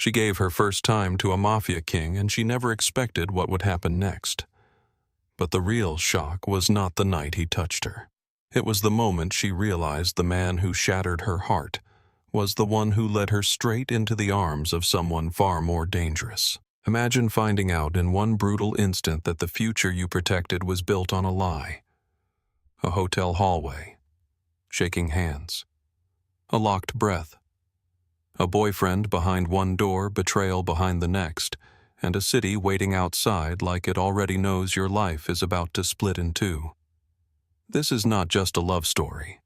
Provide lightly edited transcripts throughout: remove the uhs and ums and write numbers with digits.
She gave her first time to a Mafia king, and she never expected what would happen next. But the real shock was not the night he touched her. It was the moment she realized the man who shattered her heart was the one who led her straight into the arms of someone far more dangerous. Imagine finding out in one brutal instant that the future you protected was built on a lie. A hotel hallway, shaking hands, a locked breath, a boyfriend behind one door, betrayal behind the next, and a city waiting outside like it already knows your life is about to split in two. This is not just a love story.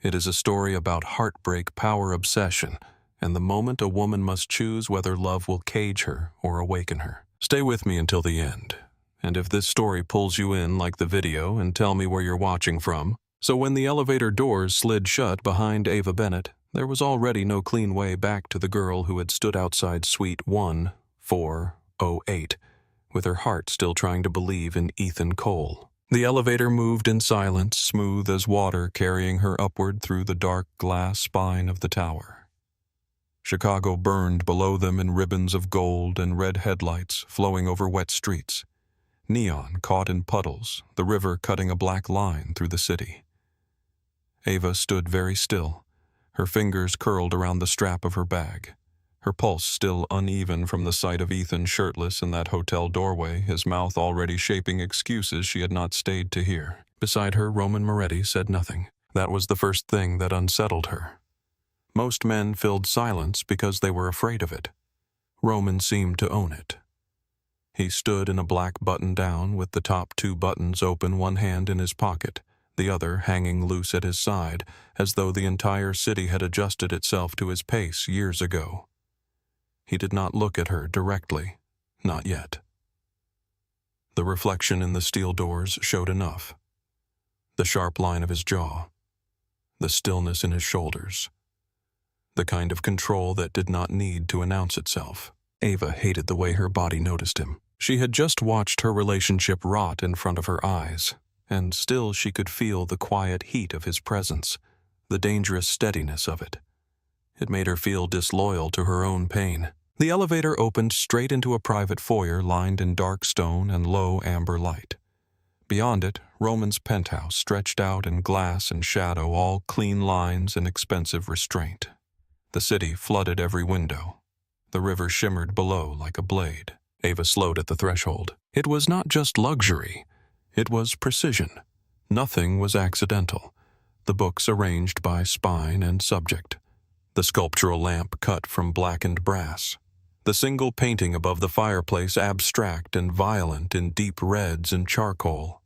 It is a story about heartbreak, power, obsession, and the moment a woman must choose whether love will cage her or awaken her. Stay with me until the end, and if this story pulls you in like the video, and tell me where you're watching from. So when the elevator doors slid shut behind Ava Bennett, there was already no clean way back to the girl who had stood outside Suite 1408, with her heart still trying to believe in Ethan Cole. The elevator moved in silence, smooth as water, carrying her upward through the dark glass spine of the tower. Chicago burned below them in ribbons of gold and red headlights flowing over wet streets. Neon caught in puddles, the river cutting a black line through the city. Ava stood very still, her fingers curled around the strap of her bag, her pulse still uneven from the sight of Ethan shirtless in that hotel doorway, his mouth already shaping excuses she had not stayed to hear. Beside her, Roman Moretti said nothing. That was the first thing that unsettled her. Most men filled silence because they were afraid of it. Roman seemed to own it. He stood in a black button-down with the top two buttons open, one hand in his pocket, the other hanging loose at his side, as though the entire city had adjusted itself to his pace years ago. He did not look at her directly, not yet. The reflection in the steel doors showed enough. The sharp line of his jaw, the stillness in his shoulders, the kind of control that did not need to announce itself. Ava hated the way her body noticed him. She had just watched her relationship rot in front of her eyes, and still she could feel the quiet heat of his presence, the dangerous steadiness of it. It made her feel disloyal to her own pain. The elevator opened straight into a private foyer lined in dark stone and low amber light. Beyond it, Roman's penthouse stretched out in glass and shadow, all clean lines and expensive restraint. The city flooded every window. The river shimmered below like a blade. Ava slowed at the threshold. It was not just luxury. It was precision. Nothing was accidental. The books arranged by spine and subject. The sculptural lamp cut from blackened brass. The single painting above the fireplace abstract and violent in deep reds and charcoal.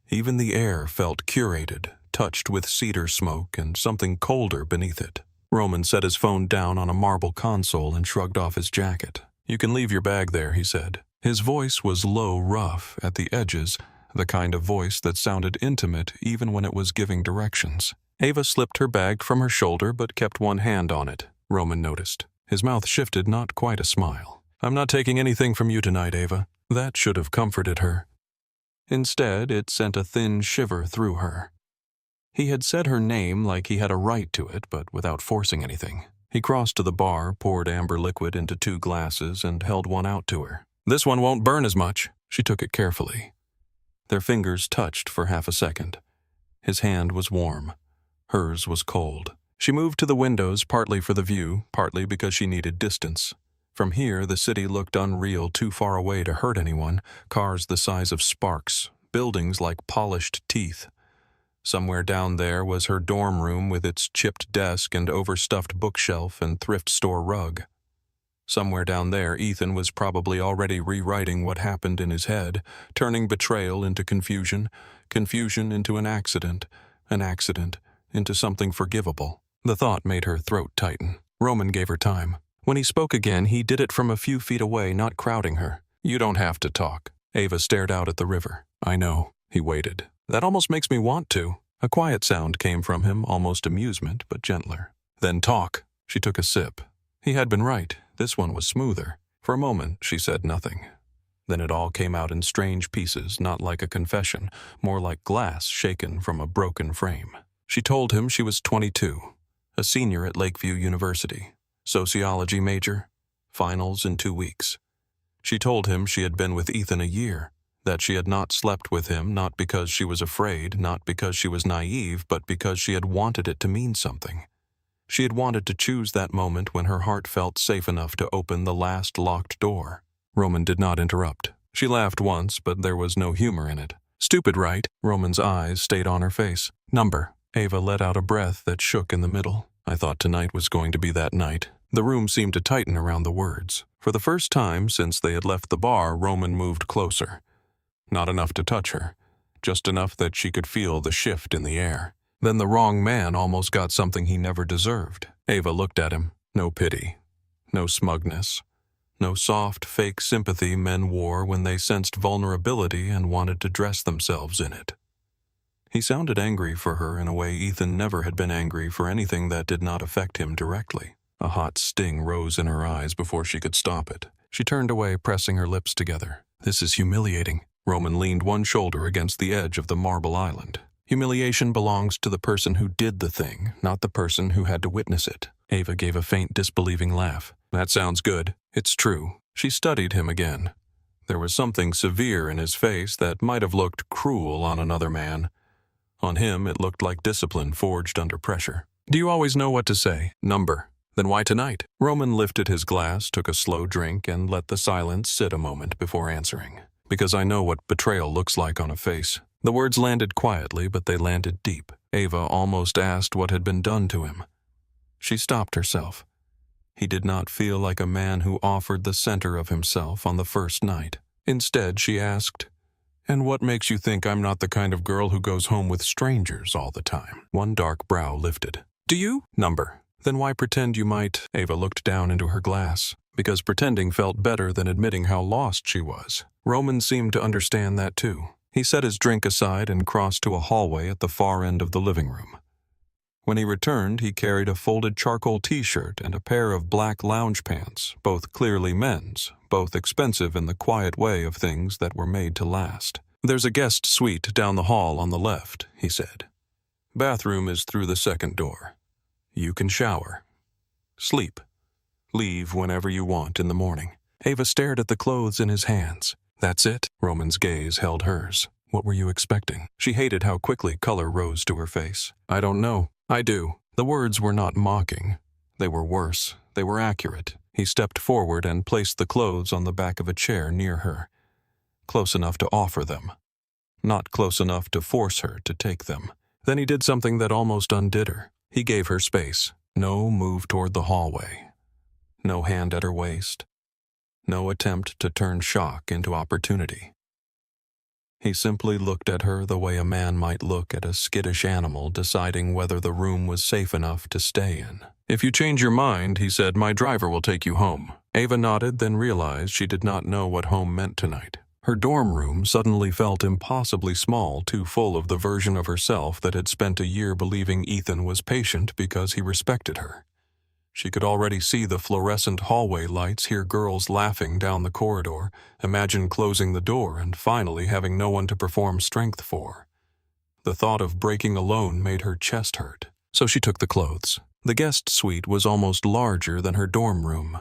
Even the air felt curated, touched with cedar smoke and something colder beneath it. Roman set his phone down on a marble console and shrugged off his jacket. "You can leave your bag there," he said. His voice was low, rough, at the edges, the kind of voice that sounded intimate even when it was giving directions. Ava slipped her bag from her shoulder but kept one hand on it, Roman noticed. His mouth shifted, not quite a smile. "I'm not taking anything from you tonight, Ava." That should have comforted her. Instead, it sent a thin shiver through her. He had said her name like he had a right to it, but without forcing anything. He crossed to the bar, poured amber liquid into 2 glasses, and held one out to her. "This one won't burn as much." She took it carefully. Their fingers touched for half a second. His hand was warm. Hers was cold. She moved to the windows, partly for the view, partly because she needed distance. From here, the city looked unreal, too far away to hurt anyone. Cars the size of sparks, buildings like polished teeth. Somewhere down there was her dorm room with its chipped desk and overstuffed bookshelf and thrift store rug. Somewhere down there, Ethan was probably already rewriting what happened in his head, turning betrayal into confusion, confusion into an accident into something forgivable. The thought made her throat tighten. Roman gave her time. When he spoke again, he did it from a few feet away, not crowding her. "You don't have to talk." Ava stared out at the river. "I know." He waited. "That almost makes me want to." A quiet sound came from him, almost amusement, but gentler. "Then talk." She took a sip. He had been right. This one was smoother. For a moment, she said nothing. Then it all came out in strange pieces, not like a confession, more like glass shaken from a broken frame. She told him she was 22, a senior at Lakeview University, sociology major, Finals in 2 weeks. She told him she had been with Ethan a year, that she had not slept with him not because she was afraid, not because she was naive, but because she had wanted it to mean something. She had wanted to choose that moment when her heart felt safe enough to open the last locked door. Roman did not interrupt. She laughed once, but there was no humor in it. Stupid, right? Roman's eyes stayed on her face. Number. Ava let out a breath that shook in the middle. I thought tonight was going to be that night. The room seemed to tighten around the words. For the first time since they had left the bar, Roman moved closer. Not enough to touch her, just enough that she could feel the shift in the air. Then the wrong man almost got something he never deserved. Ava looked at him. No pity. No smugness. No soft, fake sympathy men wore when they sensed vulnerability and wanted to dress themselves in it. He sounded angry for her in a way Ethan never had been angry for anything that did not affect him directly. A hot sting rose in her eyes before she could stop it. She turned away, pressing her lips together. This is humiliating. Roman leaned one shoulder against the edge of the marble island. Humiliation belongs to the person who did the thing, not the person who had to witness it. Ava gave a faint, disbelieving laugh. That sounds good. It's true. She studied him again. There was something severe in his face that might have looked cruel on another man. On him, it looked like discipline forged under pressure. Do you always know what to say? Number. Then why tonight? Roman lifted his glass, took a slow drink, and let the silence sit a moment before answering. Because I know what betrayal looks like on a face. The words landed quietly, but they landed deep. Ava almost asked what had been done to him. She stopped herself. He did not feel like a man who offered the center of himself on the first night. Instead, she asked, "And what makes you think I'm not the kind of girl who goes home with strangers all the time?" One dark brow lifted. Do you? Number. Then why pretend you might? Ava looked down into her glass. Because pretending felt better than admitting how lost she was. Roman seemed to understand that too. He set his drink aside and crossed to a hallway at the far end of the living room. When he returned, he carried a folded charcoal t-shirt and a pair of black lounge pants, both clearly men's, both expensive in the quiet way of things that were made to last. There's a guest suite down the hall on the left, he said. Bathroom is through the second door. You can shower. Sleep. Leave whenever you want in the morning. Ava stared at the clothes in his hands. That's it? Roman's gaze held hers. What were you expecting? She hated how quickly color rose to her face. I don't know. I do. The words were not mocking. They were worse. They were accurate. He stepped forward and placed the clothes on the back of a chair near her. Close enough to offer them. Not close enough to force her to take them. Then he did something that almost undid her. He gave her space. No move toward the hallway. No hand at her waist. No attempt to turn shock into opportunity. He simply looked at her the way a man might look at a skittish animal deciding whether the room was safe enough to stay in. If you change your mind, he said, my driver will take you home. Ava nodded, then realized she did not know what home meant tonight. Her dorm room suddenly felt impossibly small, too full of the version of herself that had spent a year believing Ethan was patient because he respected her. She could already see the fluorescent hallway lights, hear girls laughing down the corridor, imagine closing the door and finally having no one to perform strength for. The thought of breaking alone made her chest hurt. So she took the clothes. The guest suite was almost larger than her dorm room.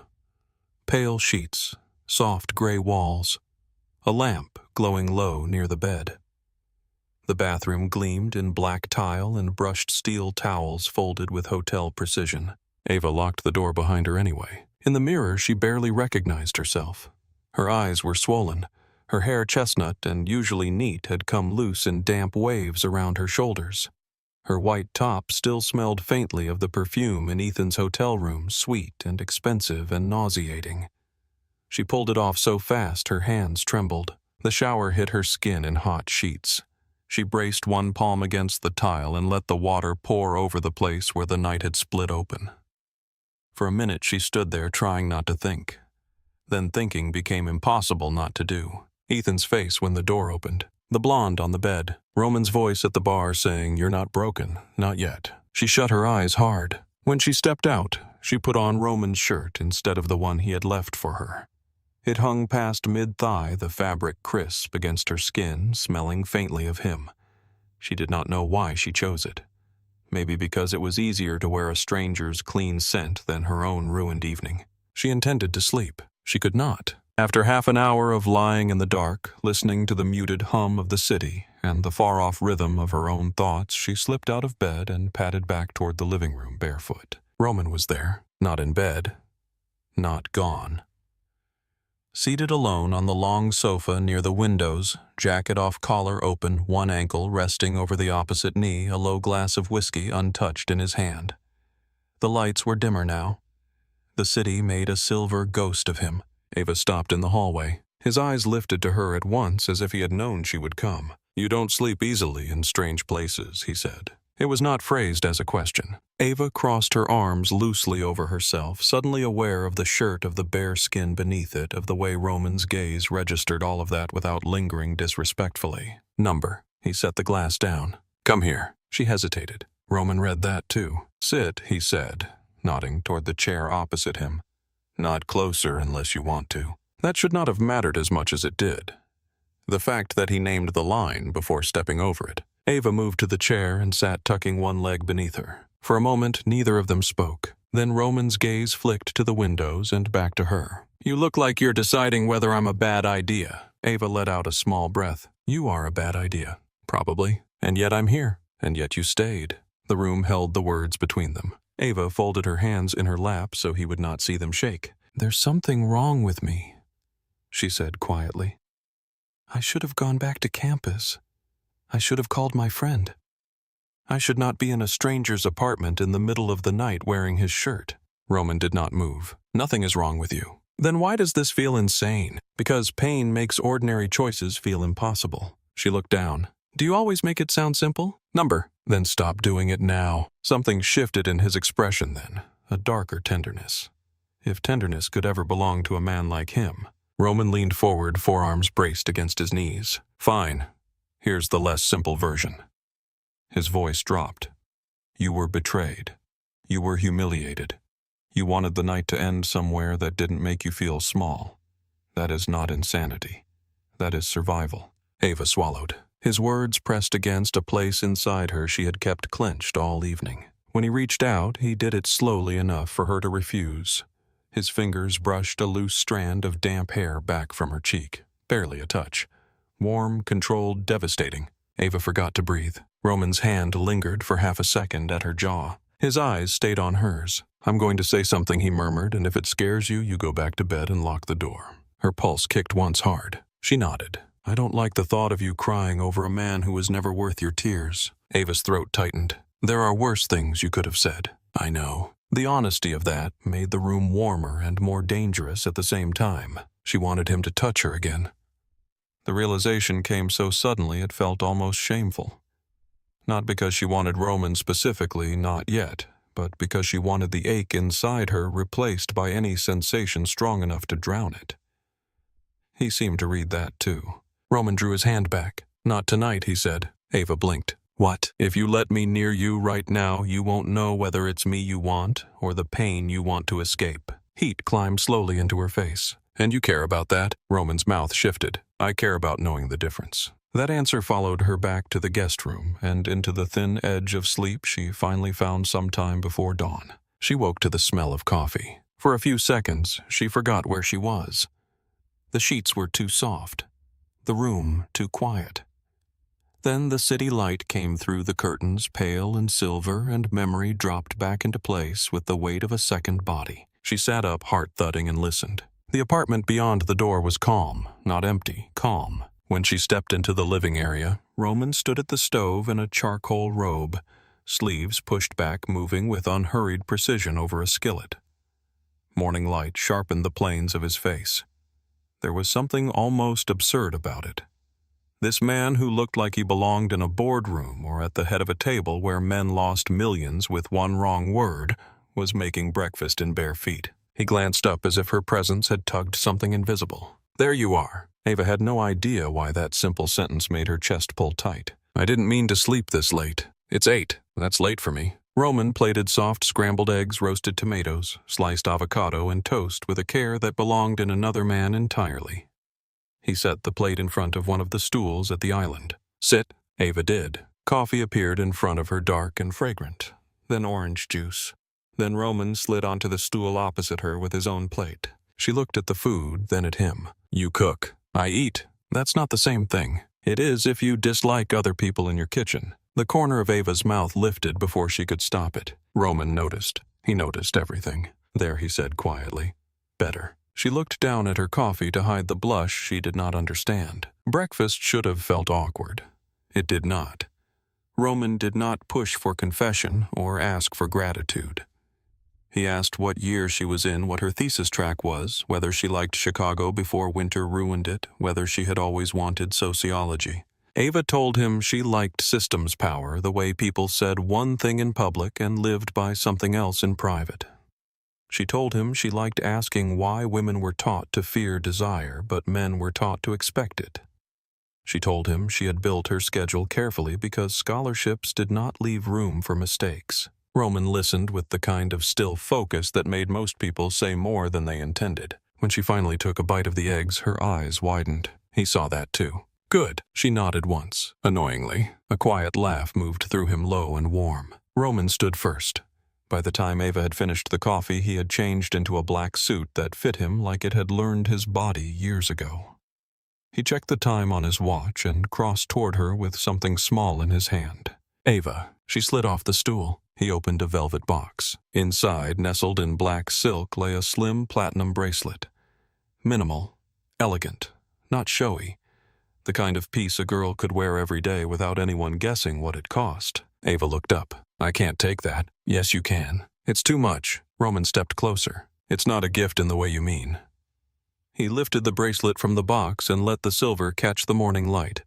Pale sheets, soft gray walls, a lamp glowing low near the bed. The bathroom gleamed in black tile and brushed steel towels folded with hotel precision. Ava locked the door behind her anyway. In the mirror, she barely recognized herself. Her eyes were swollen. Her hair, chestnut and usually neat, had come loose in damp waves around her shoulders. Her white top still smelled faintly of the perfume in Ethan's hotel room, sweet and expensive and nauseating. She pulled it off so fast her hands trembled. The shower hit her skin in hot sheets. She braced one palm against the tile and let the water pour over the place where the night had split open. For a minute she stood there trying not to think. Then thinking became impossible not to do. Ethan's face when the door opened. The blonde on the bed. Roman's voice at the bar saying, "You're not broken, not yet." She shut her eyes hard. When she stepped out, she put on Roman's shirt instead of the one he had left for her. It hung past mid-thigh, the fabric crisp against her skin, smelling faintly of him. She did not know why she chose it. Maybe because it was easier to wear a stranger's clean scent than her own ruined evening. She intended to sleep. She could not. After half an hour of lying in the dark, listening to the muted hum of the city and the far-off rhythm of her own thoughts, she slipped out of bed and padded back toward the living room barefoot. Roman was there, not in bed, not gone. Seated alone on the long sofa near the windows, jacket off collar open, one ankle resting over the opposite knee, a low glass of whiskey untouched in his hand. The lights were dimmer now. The city made a silver ghost of him. Ava stopped in the hallway. His eyes lifted to her at once as if he had known she would come. "You don't sleep easily in strange places," he said. It was not phrased as a question. Ava crossed her arms loosely over herself, suddenly aware of the shirt, of the bare skin beneath it, of the way Roman's gaze registered all of that without lingering disrespectfully. "Number." He set the glass down. "Come here." She hesitated. Roman read that too. "Sit," he said, nodding toward the chair opposite him. "Not closer unless you want to." That should not have mattered as much as it did. The fact that he named the line before stepping over it. Ava moved to the chair and sat tucking one leg beneath her. For a moment, neither of them spoke. Then Roman's gaze flicked to the windows and back to her. "You look like you're deciding whether I'm a bad idea." Ava let out a small breath. "You are a bad idea, probably. And yet I'm here. And yet you stayed." The room held the words between them. Ava folded her hands in her lap so he would not see them shake. "There's something wrong with me," she said quietly. "I should have gone back to campus. I should have called my friend. I should not be in a stranger's apartment in the middle of the night wearing his shirt." Roman did not move. "Nothing is wrong with you." "Then why does this feel insane?" "Because pain makes ordinary choices feel impossible." She looked down. "Do you always make it sound simple?" "Number." "Then stop doing it now." Something shifted in his expression then, a darker tenderness. If tenderness could ever belong to a man like him. Roman leaned forward, forearms braced against his knees. "Fine. Here's the less simple version." His voice dropped. "You were betrayed. You were humiliated. You wanted the night to end somewhere that didn't make you feel small. That is not insanity. That is survival." Ava swallowed. His words pressed against a place inside her she had kept clenched all evening. When he reached out, he did it slowly enough for her to refuse. His fingers brushed a loose strand of damp hair back from her cheek. Barely a touch. Warm, controlled, devastating. Ava forgot to breathe. Roman's hand lingered for half a second at her jaw. His eyes stayed on hers. "I'm going to say something," he murmured, "and if it scares you, you go back to bed and lock the door." Her pulse kicked once hard. She nodded. "I don't like the thought of you crying over a man who was never worth your tears." Ava's throat tightened. "There are worse things you could have said." "I know." The honesty of that made the room warmer and more dangerous at the same time. She wanted him to touch her again. The realization came so suddenly it felt almost shameful. Not because she wanted Roman specifically, not yet, but because she wanted the ache inside her replaced by any sensation strong enough to drown it. He seemed to read that too. Roman drew his hand back. "Not tonight," he said. Ava blinked. "What?" "If you let me near you right now, you won't know whether it's me you want or the pain you want to escape." Heat climbed slowly into her face. "And you care about that?" Roman's mouth shifted. "I care about knowing the difference." That answer followed her back to the guest room and into the thin edge of sleep she finally found some time before dawn. She woke to the smell of coffee. For a few seconds, she forgot where she was. The sheets were too soft. The room too quiet. Then the city light came through the curtains, pale and silver, and memory dropped back into place with the weight of a second body. She sat up, heart thudding, and listened. The apartment beyond the door was calm, not empty, calm. When she stepped into the living area, Roman stood at the stove in a charcoal robe, sleeves pushed back, moving with unhurried precision over a skillet. Morning light sharpened the planes of his face. There was something almost absurd about it. This man who looked like he belonged in a boardroom or at the head of a table where men lost millions with one wrong word was making breakfast in bare feet. He glanced up as if her presence had tugged something invisible. "There you are." Ava had no idea why that simple sentence made her chest pull tight. "I didn't mean to sleep this late. It's 8. That's late for me." Roman plated soft scrambled eggs, roasted tomatoes, sliced avocado, and toast with a care that belonged in another man entirely. He set the plate in front of one of the stools at the island. "Sit." Ava did. Coffee appeared in front of her, dark and fragrant. Then orange juice. Then Roman slid onto the stool opposite her with his own plate. She looked at the food, then at him. You cook. I eat. That's not the same thing. It is if you dislike other people in your kitchen. The corner of Ava's mouth lifted before she could stop it. Roman noticed. He noticed everything. There, he said quietly. Better. She looked down at her coffee to hide the blush she did not understand. Breakfast should have felt awkward. It did not. Roman did not push for confession or ask for gratitude. He asked what year she was in, what her thesis track was, whether she liked Chicago before winter ruined it, whether she had always wanted sociology. Ava told him she liked systems power, the way people said one thing in public and lived by something else in private. She told him she liked asking why women were taught to fear desire, but men were taught to expect it. She told him she had built her schedule carefully because scholarships did not leave room for mistakes. Roman listened with the kind of still focus that made most people say more than they intended. When she finally took a bite of the eggs, her eyes widened. He saw that too. Good. She nodded once. Annoyingly, a quiet laugh moved through him, low and warm. Roman stood first. By the time Ava had finished the coffee, he had changed into a black suit that fit him like it had learned his body years ago. He checked the time on his watch and crossed toward her with something small in his hand. Ava. She slid off the stool. He opened a velvet box. Inside, nestled in black silk, lay a slim platinum bracelet. Minimal, elegant, not showy. The kind of piece a girl could wear every day without anyone guessing what it cost. Ava looked up. I can't take that. Yes, you can. It's too much. Roman stepped closer. It's not a gift in the way you mean. He lifted the bracelet from the box and let the silver catch the morning light.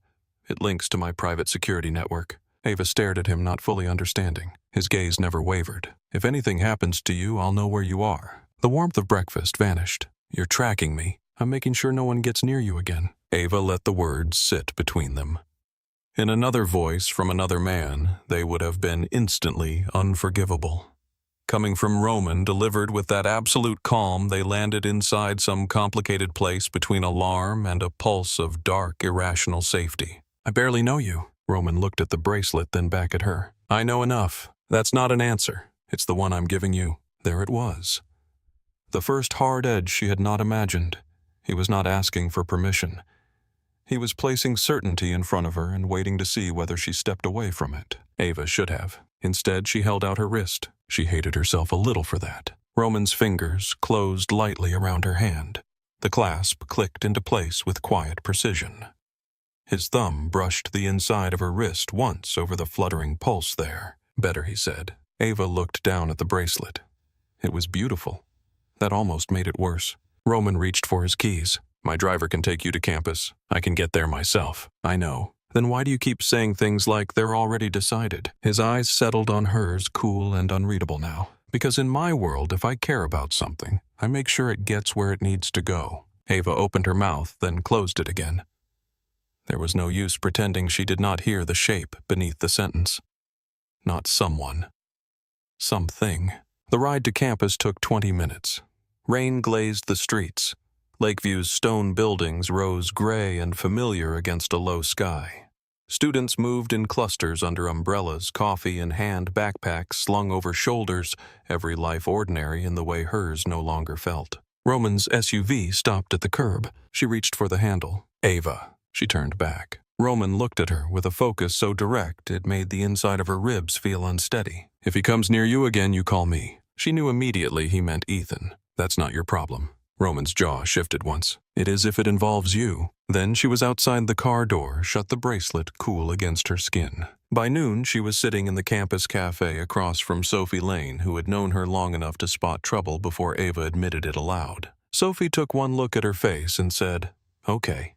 It links to my private security network. Ava stared at him, not fully understanding. His gaze never wavered. If anything happens to you, I'll know where you are. The warmth of breakfast vanished. You're tracking me. I'm making sure no one gets near you again. Ava let the words sit between them. In another voice from another man, they would have been instantly unforgivable. Coming from Roman, delivered with that absolute calm, they landed inside some complicated place between alarm and a pulse of dark, irrational safety. I barely know you. Roman looked at the bracelet, then back at her. I know enough. That's not an answer. It's the one I'm giving you. There it was. The first hard edge she had not imagined. He was not asking for permission. He was placing certainty in front of her and waiting to see whether she stepped away from it. Ava should have. Instead, she held out her wrist. She hated herself a little for that. Roman's fingers closed lightly around her hand. The clasp clicked into place with quiet precision. His thumb brushed the inside of her wrist once over the fluttering pulse there. Better, he said. Ava looked down at the bracelet. It was beautiful. That almost made it worse. Roman reached for his keys. My driver can take you to campus. I can get there myself. I know. Then why do you keep saying things like they're already decided? His eyes settled on hers, cool and unreadable now. Because in my world, if I care about something, I make sure it gets where it needs to go. Ava opened her mouth, then closed it again. There was no use pretending she did not hear the shape beneath the sentence. Not someone. Something. The ride to campus took 20 minutes. Rain glazed the streets. Lakeview's stone buildings rose gray and familiar against a low sky. Students moved in clusters under umbrellas, coffee in hand, backpacks slung over shoulders, every life ordinary in the way hers no longer felt. Roman's SUV stopped at the curb. She reached for the handle. Ava. She turned back. Roman looked at her with a focus so direct it made the inside of her ribs feel unsteady. If he comes near you again, you call me. She knew immediately he meant Ethan. That's not your problem. Roman's jaw shifted once. It is if it involves you. Then she was outside the car door, shut the bracelet cool against her skin. By noon, she was sitting in the campus cafe across from Sophie Lane, who had known her long enough to spot trouble before Ava admitted it aloud. Sophie took one look at her face and said, Okay.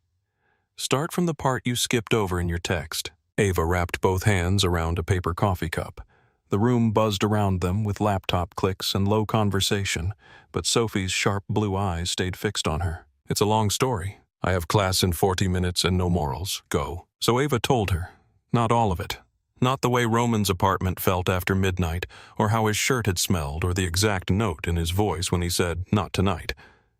Start from the part you skipped over in your text. Ava wrapped both hands around a paper coffee cup. The room buzzed around them with laptop clicks and low conversation, but Sophie's sharp blue eyes stayed fixed on her. It's a long story. I have class in 40 minutes and no morals. Go. So Ava told her. Not all of it. Not the way Roman's apartment felt after midnight, or how his shirt had smelled, or the exact note in his voice when he said, not tonight.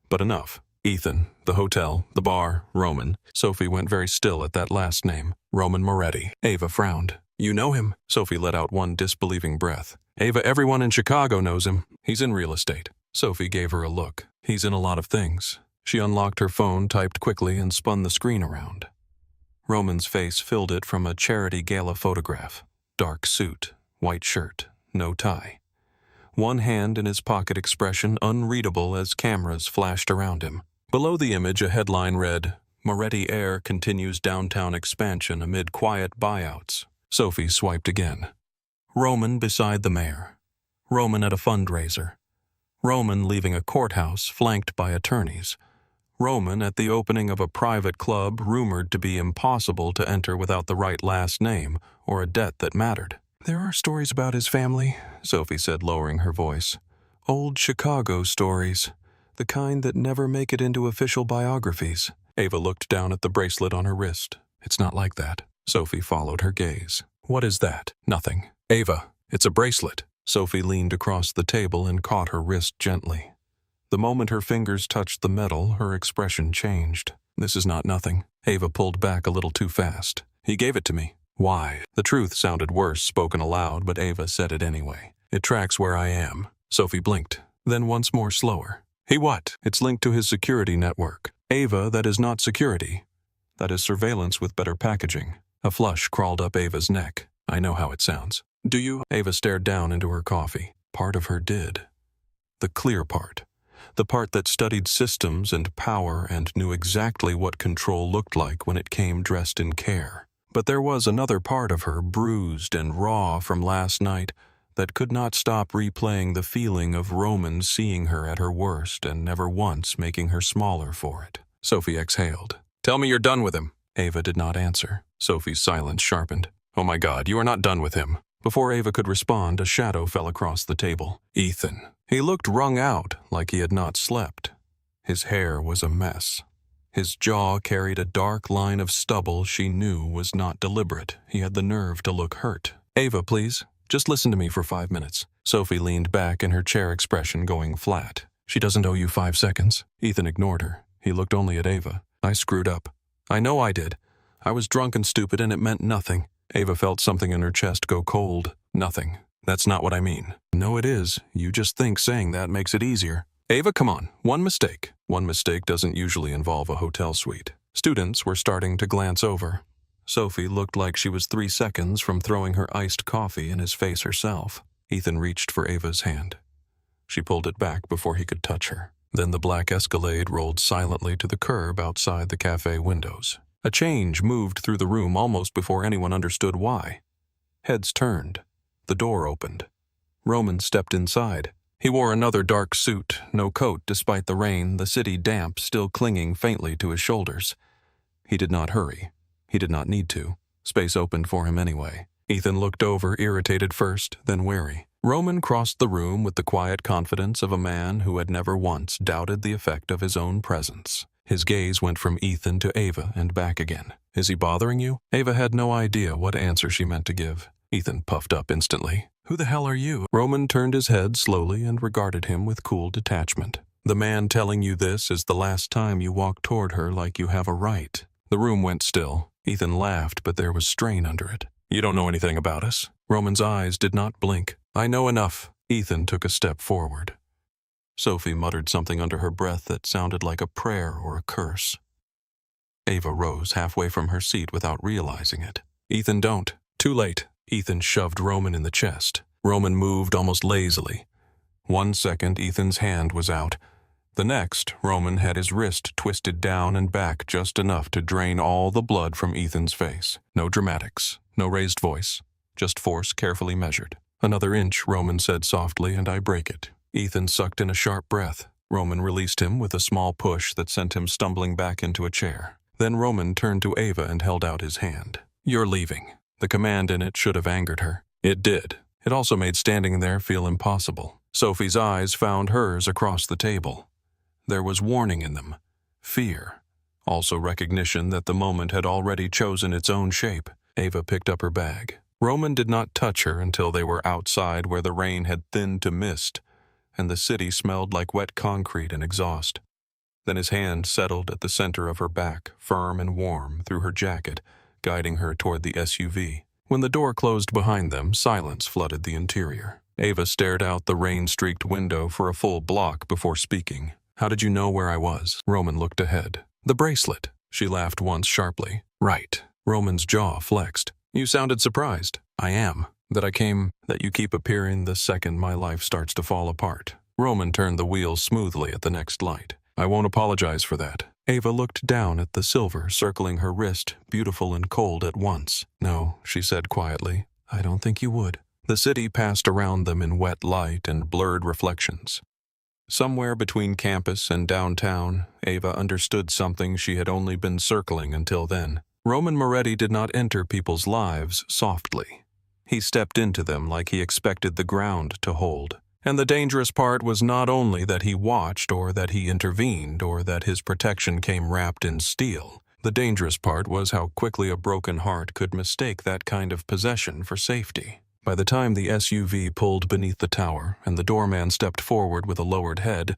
But enough. Ethan, the hotel, the bar, Roman. Sophie went very still at that last name. Roman Moretti. Ava frowned. You know him? Sophie let out one disbelieving breath. Ava, everyone in Chicago knows him. He's in real estate. Sophie gave her a look. He's in a lot of things. She unlocked her phone, typed quickly, and spun the screen around. Roman's face filled it from a charity gala photograph. Dark suit, white shirt, no tie. One hand in his pocket, expression unreadable as cameras flashed around him. Below the image, a headline read, Moretti Air continues downtown expansion amid quiet buyouts. Sophie swiped again. Roman beside the mayor. Roman at a fundraiser. Roman leaving a courthouse flanked by attorneys. Roman at the opening of a private club rumored to be impossible to enter without the right last name or a debt that mattered. There are stories about his family, Sophie said, lowering her voice. Old Chicago stories, the kind that never make it into official biographies. Ava looked down at the bracelet on her wrist. It's not like that. Sophie followed her gaze. What is that? Nothing. Ava, it's a bracelet. Sophie leaned across the table and caught her wrist gently. The moment her fingers touched the metal, her expression changed. This is not nothing. Ava pulled back a little too fast. He gave it to me. Why? The truth sounded worse spoken aloud, but Ava said it anyway. It tracks where I am. Sophie blinked, then once more slower. He what? It's linked to his security network. Ava, that is not security. That is surveillance with better packaging. A flush crawled up Ava's neck. I know how it sounds. Do you? Ava stared down into her coffee. Part of her did. The clear part. The part that studied systems and power and knew exactly what control looked like when it came dressed in care. But there was another part of her, bruised and raw from last night, that could not stop replaying the feeling of Roman seeing her at her worst and never once making her smaller for it. Sophie exhaled. Tell me you're done with him. Ava did not answer. Sophie's silence sharpened. Oh my God, you are not done with him. Before Ava could respond, a shadow fell across the table. Ethan. He looked wrung out, like he had not slept. His hair was a mess. His jaw carried a dark line of stubble she knew was not deliberate. He had the nerve to look hurt. Ava, please. Just listen to me for 5 minutes. Sophie leaned back in her chair, expression going flat. She doesn't owe you 5 seconds. Ethan ignored her. He looked only at Ava. I screwed up. I know I did. I was drunk and stupid and it meant nothing. Ava felt something in her chest go cold. Nothing. That's not what I mean. No, it is. You just think saying that makes it easier. Ava, come on. One mistake. One mistake doesn't usually involve a hotel suite. Students were starting to glance over. Sophie looked like she was 3 seconds from throwing her iced coffee in his face herself. Ethan reached for Ava's hand. She pulled it back before he could touch her. Then the black Escalade rolled silently to the curb outside the cafe windows. A change moved through the room almost before anyone understood why. Heads turned. The door opened. Roman stepped inside. He wore another dark suit, no coat despite the rain, the city damp still clinging faintly to his shoulders. He did not hurry. He did not need to. Space opened for him anyway. Ethan looked over, irritated first, then wary. Roman crossed the room with the quiet confidence of a man who had never once doubted the effect of his own presence. His gaze went from Ethan to Ava and back again. Is he bothering you? Ava had no idea what answer she meant to give. Ethan puffed up instantly. Who the hell are you? Roman turned his head slowly and regarded him with cool detachment. The man telling you this is the last time you walk toward her like you have a right. The room went still. Ethan laughed, but there was strain under it. You don't know anything about us? Roman's eyes did not blink. I know enough. Ethan took a step forward. Sophie muttered something under her breath that sounded like a prayer or a curse. Ava rose halfway from her seat without realizing it. Ethan, don't. Too late. Ethan shoved Roman in the chest. Roman moved almost lazily. 1 second, Ethan's hand was out. The next, Roman had his wrist twisted down and back just enough to drain all the blood from Ethan's face. No dramatics, no raised voice, just force carefully measured. Another inch, Roman said softly, and I break it. Ethan sucked in a sharp breath. Roman released him with a small push that sent him stumbling back into a chair. Then Roman turned to Ava and held out his hand. You're leaving. The command in it should have angered her. It did. It also made standing there feel impossible. Sophie's eyes found hers across the table. There was warning in them. Fear. Also recognition that the moment had already chosen its own shape. Ava picked up her bag. Roman did not touch her until they were outside where the rain had thinned to mist, and the city smelled like wet concrete and exhaust. Then his hand settled at the center of her back, firm and warm, through her jacket, guiding her toward the SUV. When the door closed behind them, silence flooded the interior. Ava stared out the rain-streaked window for a full block before speaking. How did you know where I was? Roman looked ahead. The bracelet. She laughed once sharply. Right. Roman's jaw flexed. You sounded surprised. I am. That you keep appearing the second my life starts to fall apart. Roman turned the wheel smoothly at the next light. I won't apologize for that. Ava looked down at the silver circling her wrist, beautiful and cold at once. No, she said quietly. I don't think you would. The city passed around them in wet light and blurred reflections. Somewhere between campus and downtown, Ava understood something she had only been circling until then. Roman Moretti did not enter people's lives softly. He stepped into them like he expected the ground to hold. And the dangerous part was not only that he watched or that he intervened or that his protection came wrapped in steel. The dangerous part was how quickly a broken heart could mistake that kind of possession for safety. By the time the SUV pulled beneath the tower and the doorman stepped forward with a lowered head,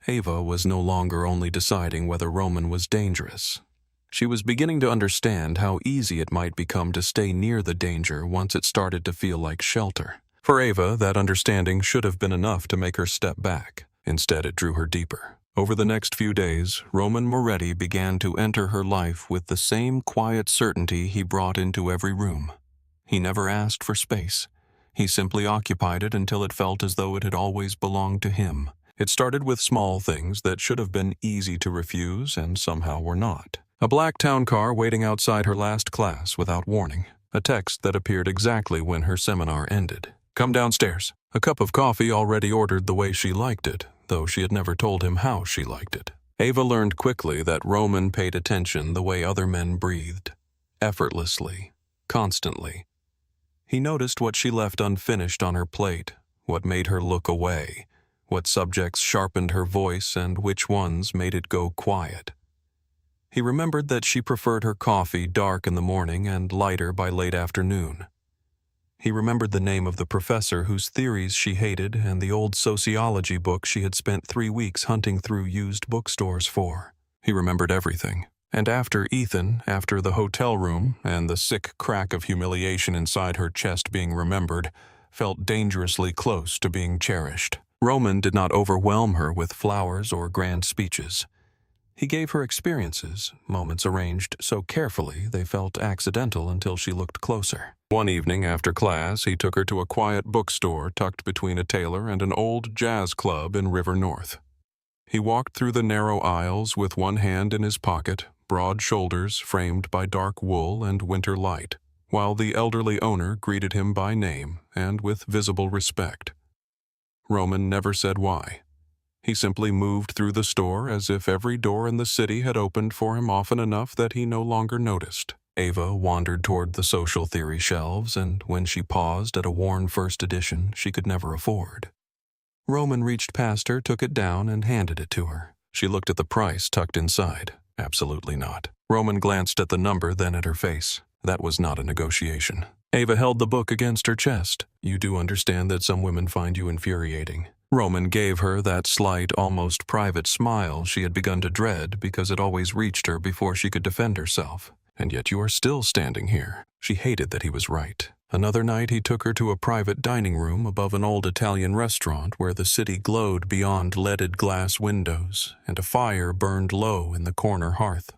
Ava was no longer only deciding whether Roman was dangerous. She was beginning to understand how easy it might become to stay near the danger once it started to feel like shelter. For Ava, that understanding should have been enough to make her step back. Instead, it drew her deeper. Over the next few days, Roman Moretti began to enter her life with the same quiet certainty he brought into every room. He never asked for space. He simply occupied it until it felt as though it had always belonged to him. It started with small things that should have been easy to refuse and somehow were not. A black town car waiting outside her last class without warning. A text that appeared exactly when her seminar ended. Come downstairs. A cup of coffee already ordered the way she liked it, though she had never told him how she liked it. Ava learned quickly that Roman paid attention the way other men breathed. Effortlessly. Constantly. He noticed what she left unfinished on her plate, what made her look away, what subjects sharpened her voice and which ones made it go quiet. He remembered that she preferred her coffee dark in the morning and lighter by late afternoon. He remembered the name of the professor whose theories she hated and the old sociology book she had spent 3 weeks hunting through used bookstores for. He remembered everything. And after Ethan, after the hotel room, and the sick crack of humiliation inside her chest being remembered, felt dangerously close to being cherished. Roman did not overwhelm her with flowers or grand speeches. He gave her experiences, moments arranged so carefully they felt accidental until she looked closer. One evening after class, he took her to a quiet bookstore tucked between a tailor and an old jazz club in River North. He walked through the narrow aisles with one hand in his pocket, broad shoulders framed by dark wool and winter light, while the elderly owner greeted him by name and with visible respect. Roman never said why. He simply moved through the store as if every door in the city had opened for him often enough that he no longer noticed. Ava wandered toward the social theory shelves, and when she paused at a worn first edition she could never afford, Roman reached past her, took it down, and handed it to her. She looked at the price tucked inside. Absolutely not. Roman glanced at the number, then at her face. That was not a negotiation. Ava held the book against her chest. You do understand that some women find you infuriating. Roman gave her that slight, almost private smile she had begun to dread because it always reached her before she could defend herself. And yet you are still standing here. She hated that he was right. Another night he took her to a private dining room above an old Italian restaurant where the city glowed beyond leaded glass windows and a fire burned low in the corner hearth.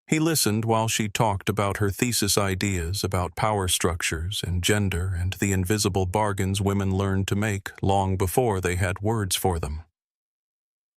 He listened while she talked about her thesis ideas about power structures and gender and the invisible bargains women learned to make long before they had words for them.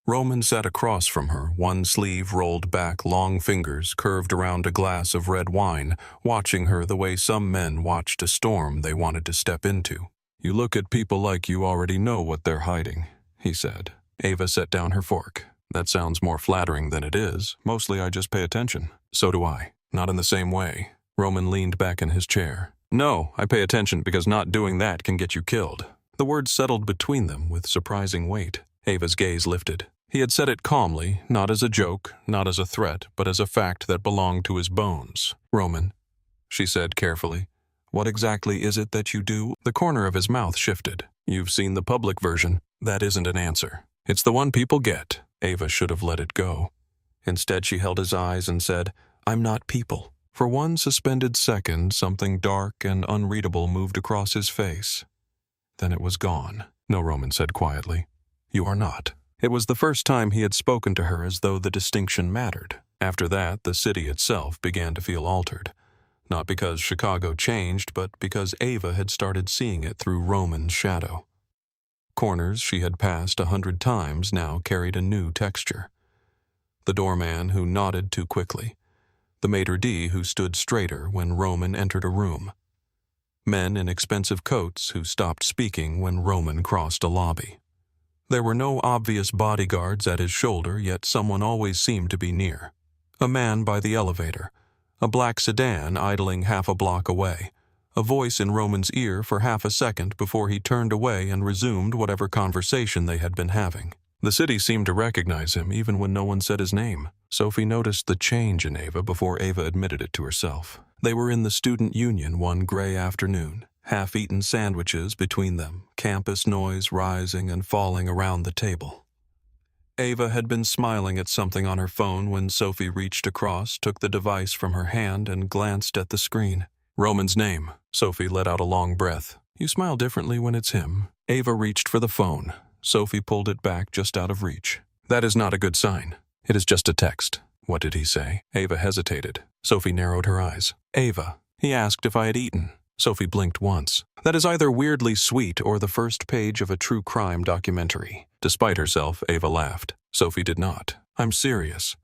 Roman sat across from her, one sleeve rolled back, long fingers curved around a glass of red wine, watching her the way some men watched a storm they wanted to step into. You look at people like you already know what they're hiding, he said. Ava set down her fork. That sounds more flattering than it is. Mostly I just pay attention. So do I. Not in the same way. Roman leaned back in his chair. No, I pay attention because not doing that can get you killed. The words settled between them with surprising weight. Ava's gaze lifted. He had said it calmly, not as a joke, not as a threat, but as a fact that belonged to his bones. Roman, she said carefully, what exactly is it that you do? The corner of his mouth shifted. You've seen the public version. That isn't an answer. It's the one people get. Ava should have let it go. Instead, she held his eyes and said, I'm not people. For one suspended second, something dark and unreadable moved across his face. Then it was gone. No, Roman said quietly. You are not. It was the first time he had spoken to her as though the distinction mattered. After that, the city itself began to feel altered. Not because Chicago changed, but because Ava had started seeing it through Roman's shadow. Corners she had passed 100 times now carried a new texture. The doorman who nodded too quickly. The maitre d' who stood straighter when Roman entered a room. Men in expensive coats who stopped speaking when Roman crossed a lobby. There were no obvious bodyguards at his shoulder, yet someone always seemed to be near. A man by the elevator, a black sedan idling half a block away, a voice in Roman's ear for half a second before he turned away and resumed whatever conversation they had been having. The city seemed to recognize him even when no one said his name. Sophie noticed the change in Ava before Ava admitted it to herself. They were in the student union one gray afternoon, half-eaten sandwiches between them, campus noise rising and falling around the table. Ava had been smiling at something on her phone when Sophie reached across, took the device from her hand, and glanced at the screen. Roman's name. Sophie let out a long breath. You smile differently when it's him. Ava reached for the phone. Sophie pulled it back just out of reach. That is not a good sign. It is just a text. What did he say? Ava hesitated. Sophie narrowed her eyes. Ava, he asked if I had eaten. Sophie blinked once. That is either weirdly sweet or the first page of a true crime documentary. Despite herself, Ava laughed. Sophie did not. I'm serious.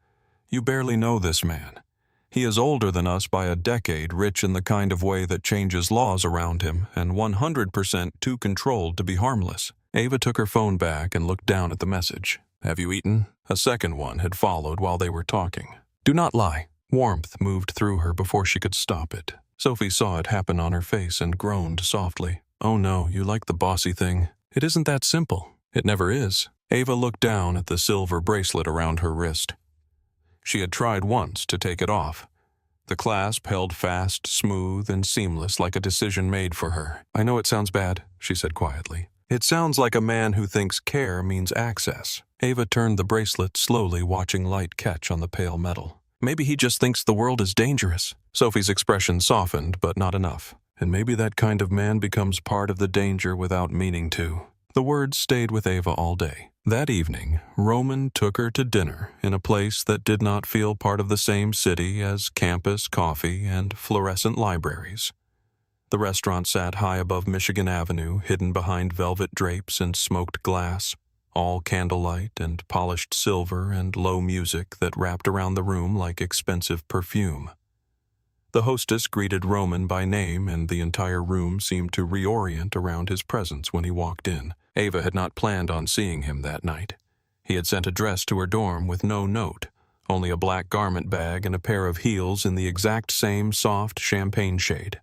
You barely know this man. He is older than us by a decade, rich in the kind of way that changes laws around him, and 100% too controlled to be harmless. Ava took her phone back and looked down at the message. Have you eaten? A second one had followed while they were talking. Do not lie. Warmth moved through her before she could stop it. Sophie saw it happen on her face and groaned softly. Oh no, you like the bossy thing. It isn't that simple. It never is. Ava looked down at the silver bracelet around her wrist. She had tried once to take it off. The clasp held fast, smooth, and seamless like a decision made for her. I know it sounds bad, she said quietly. It sounds like a man who thinks care means access. Ava turned the bracelet slowly, watching light catch on the pale metal. Maybe he just thinks the world is dangerous. Sophie's expression softened, but not enough. And maybe that kind of man becomes part of the danger without meaning to. The words stayed with Ava all day. That evening, Roman took her to dinner in a place that did not feel part of the same city as campus coffee and fluorescent libraries. The restaurant sat high above Michigan Avenue, hidden behind velvet drapes and smoked glass, all candlelight and polished silver and low music that wrapped around the room like expensive perfume. The hostess greeted Roman by name, and the entire room seemed to reorient around his presence when he walked in. Ava had not planned on seeing him that night. He had sent a dress to her dorm with no note, only a black garment bag and a pair of heels in the exact same soft champagne shade.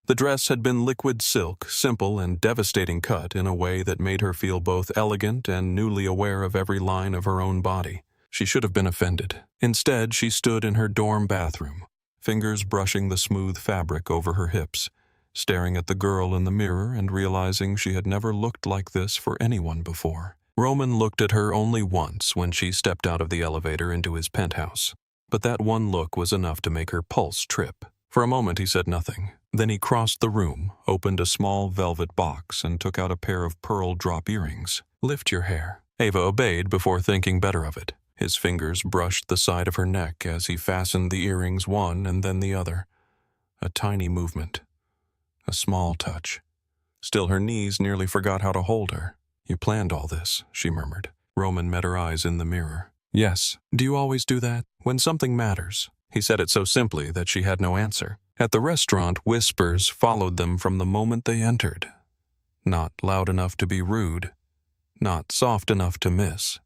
The dress had been liquid silk, simple and devastating cut in a way that made her feel both elegant and newly aware of every line of her own body. She should have been offended. Instead, she stood in her dorm bathroom, fingers brushing the smooth fabric over her hips, staring at the girl in the mirror and realizing she had never looked like this for anyone before. Roman looked at her only once when she stepped out of the elevator into his penthouse, but that one look was enough to make her pulse trip. For a moment he said nothing. Then he crossed the room, opened a small velvet box, and took out a pair of pearl drop earrings. Lift your hair. Ava obeyed before thinking better of it. His fingers brushed the side of her neck as he fastened the earrings one and then the other. A tiny movement. A small touch. Still, her knees nearly forgot how to hold her. You planned all this, she murmured. Roman met her eyes in the mirror. Yes. Do you always do that? When something matters. He said it so simply that she had no answer. At the restaurant, whispers followed them from the moment they entered. Not loud enough to be rude. Not soft enough to miss.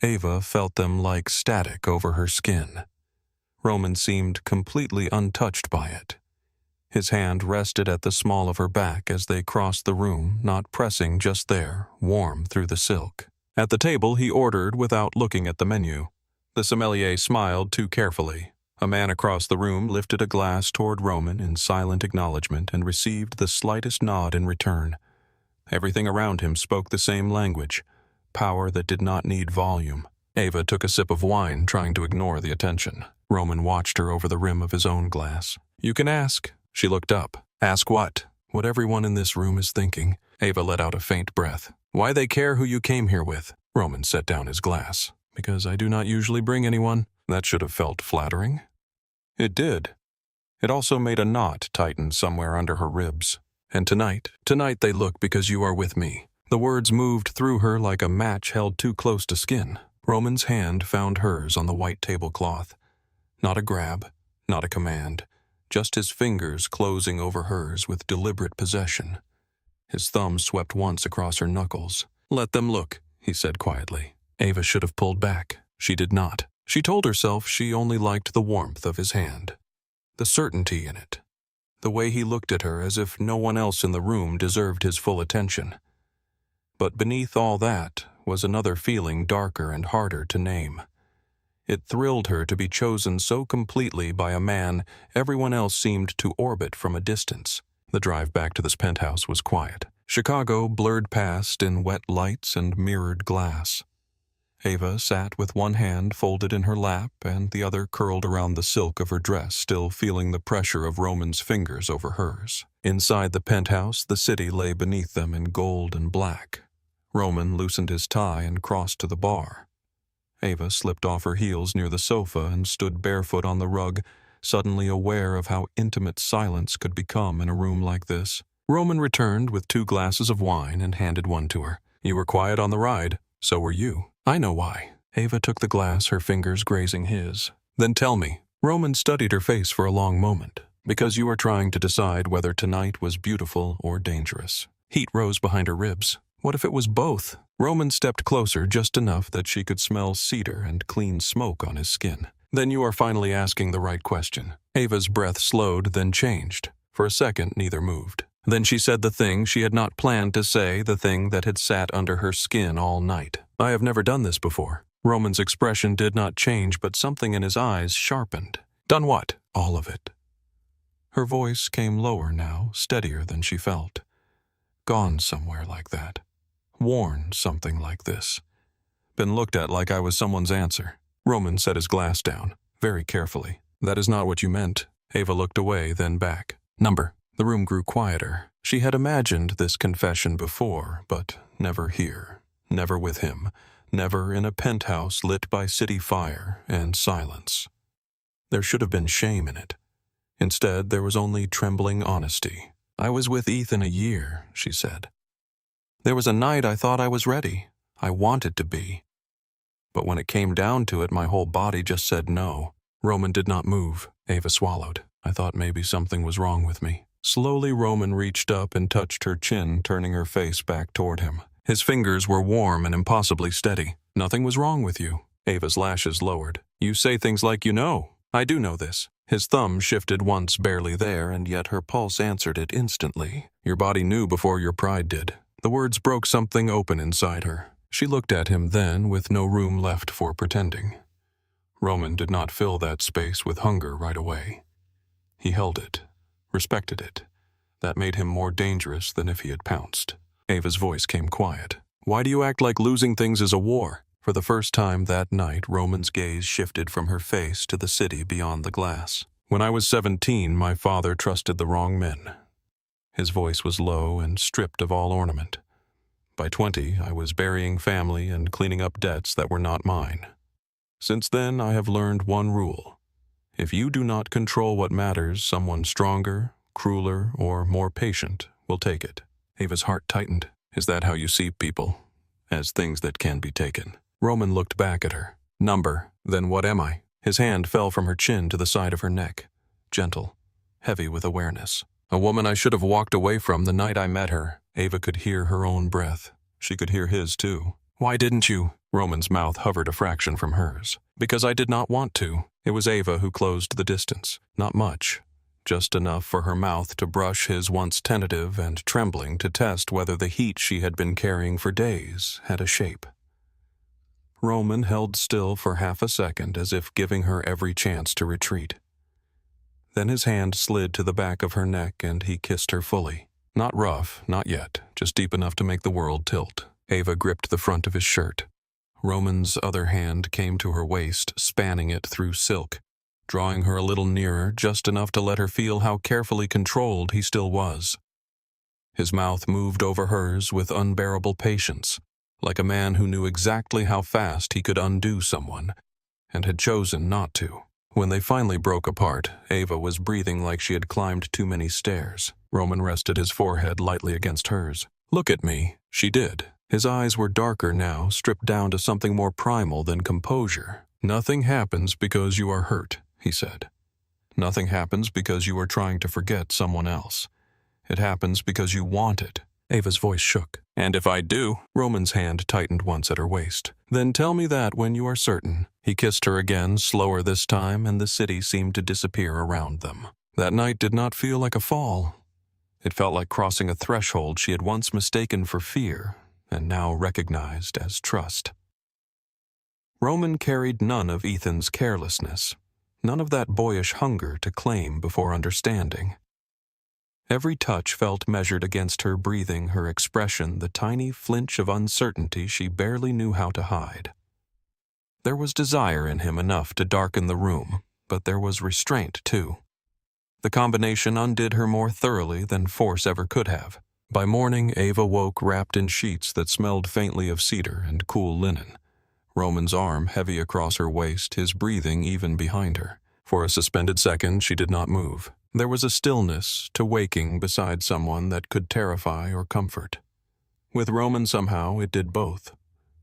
Ava felt them like static over her skin. Roman seemed completely untouched by it. His hand rested at the small of her back as they crossed the room, not pressing, just there, warm through the silk. At the table, he ordered without looking at the menu. The sommelier smiled too carefully. A man across the room lifted a glass toward Roman in silent acknowledgement and received the slightest nod in return. Everything around him spoke the same language, power that did not need volume. Ava took a sip of wine, trying to ignore the attention. Roman watched her over the rim of his own glass. You can ask. She looked up. Ask what? What everyone in this room is thinking. Ava let out a faint breath. Why they care who you came here with? Roman set down his glass. Because I do not usually bring anyone. That should have felt flattering. It did. It also made a knot tighten somewhere under her ribs. And tonight they look because you are with me. The words moved through her like a match held too close to skin. Roman's hand found hers on the white tablecloth. Not a grab, not a command, just his fingers closing over hers with deliberate possession. His thumb swept once across her knuckles. Let them look, he said quietly. Ava should have pulled back. She did not. She told herself she only liked the warmth of his hand. The certainty in it. The way he looked at her as if no one else in the room deserved his full attention. But beneath all that was another feeling darker and harder to name. It thrilled her to be chosen so completely by a man everyone else seemed to orbit from a distance. The drive back to this penthouse was quiet. Chicago blurred past in wet lights and mirrored glass. Ava sat with one hand folded in her lap and the other curled around the silk of her dress, still feeling the pressure of Roman's fingers over hers. Inside the penthouse, the city lay beneath them in gold and black. Roman loosened his tie and crossed to the bar. Ava slipped off her heels near the sofa and stood barefoot on the rug, suddenly aware of how intimate silence could become in a room like this. Roman returned with 2 glasses of wine and handed one to her. You were quiet on the ride. So were you. I know why. Ava took the glass, her fingers grazing his. Then tell me. Roman studied her face for a long moment. Because you are trying to decide whether tonight was beautiful or dangerous. Heat rose behind her ribs. What if it was both? Roman stepped closer just enough that she could smell cedar and clean smoke on his skin. Then you are finally asking the right question. Ava's breath slowed, then changed. For a second, neither moved. Then she said the thing she had not planned to say, the thing that had sat under her skin all night. I have never done this before. Roman's expression did not change, but something in his eyes sharpened. Done what? All of it. Her voice came lower now, steadier than she felt. Gone somewhere like that. Worn something like this. Been looked at like I was someone's answer. Roman set his glass down, very carefully. That is not what you meant. Ava looked away, then back. Number. The room grew quieter. She had imagined this confession before, but never here. Never with him. Never in a penthouse lit by city fire and silence. There should have been shame in it. Instead, there was only trembling honesty. I was with Ethan a year, she said. There was a night I thought I was ready. I wanted to be. But when it came down to it, my whole body just said no. Roman did not move. Ava swallowed. I thought maybe something was wrong with me. Slowly, Roman reached up and touched her chin, turning her face back toward him. His fingers were warm and impossibly steady. Nothing was wrong with you. Ava's lashes lowered. You say things like you know. I do know this. His thumb shifted once barely there, and yet her pulse answered it instantly. Your body knew before your pride did. The words broke something open inside her. She looked at him then, with no room left for pretending. Roman did not fill that space with hunger right away. He held it. Respected it. That made him more dangerous than if he had pounced. Ava's voice came quiet. Why do you act like losing things is a war? For the first time that night, Roman's gaze shifted from her face to the city beyond the glass. When I was 17, my father trusted the wrong men. His voice was low and stripped of all ornament. By 20, I was burying family and cleaning up debts that were not mine. Since then, I have learned one rule. If you do not control what matters, someone stronger, crueler, or more patient will take it. Ava's heart tightened. Is that how you see people? As things that can be taken. Roman looked back at her. Number. Then what am I? His hand fell from her chin to the side of her neck. Gentle. Heavy with awareness. A woman I should have walked away from the night I met her. Ava could hear her own breath. She could hear his too. Why didn't you? Roman's mouth hovered a fraction from hers. Because I did not want to. It was Ava who closed the distance. Not much. Just enough for her mouth to brush his once tentative and trembling to test whether the heat she had been carrying for days had a shape. Roman held still for half a second as if giving her every chance to retreat. Then his hand slid to the back of her neck and he kissed her fully. Not rough, not yet, just deep enough to make the world tilt. Ava gripped the front of his shirt. Roman's other hand came to her waist, spanning it through silk, drawing her a little nearer, just enough to let her feel how carefully controlled he still was. His mouth moved over hers with unbearable patience, like a man who knew exactly how fast he could undo someone, and had chosen not to. When they finally broke apart, Ava was breathing like she had climbed too many stairs. Roman rested his forehead lightly against hers. "Look at me." She did. His eyes were darker now, stripped down to something more primal than composure. "Nothing happens because you are hurt," he said. "Nothing happens because you are trying to forget someone else. It happens because you want it." Ava's voice shook. "And if I do?" Roman's hand tightened once at her waist. "Then tell me that when you are certain." He kissed her again, slower this time, and the city seemed to disappear around them. That night did not feel like a fall. It felt like crossing a threshold she had once mistaken for fear, and now recognized as trust. Roman carried none of Ethan's carelessness, none of that boyish hunger to claim before understanding. Every touch felt measured against her breathing, her expression, the tiny flinch of uncertainty she barely knew how to hide. There was desire in him enough to darken the room, but there was restraint, too. The combination undid her more thoroughly than force ever could have. By morning, Ava woke wrapped in sheets that smelled faintly of cedar and cool linen. Roman's arm heavy across her waist, his breathing even behind her. For a suspended second, she did not move. There was a stillness to waking beside someone that could terrify or comfort. With Roman somehow it did both.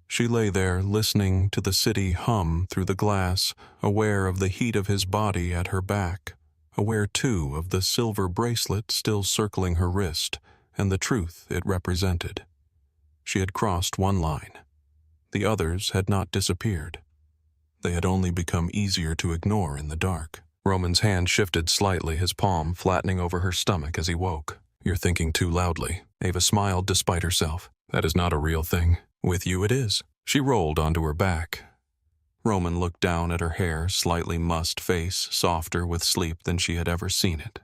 She lay there, listening to the city hum through the glass, aware of the heat of his body at her back, aware too of the silver bracelet still circling her wrist, and the truth it represented. She had crossed one line. The others had not disappeared. They had only become easier to ignore in the dark. Roman's hand shifted slightly, his palm flattening over her stomach as he woke. "You're thinking too loudly." Ava smiled despite herself. "That is not a real thing. With you it is." She rolled onto her back. Roman looked down at her hair, slightly mussed face, softer with sleep than she had ever seen it.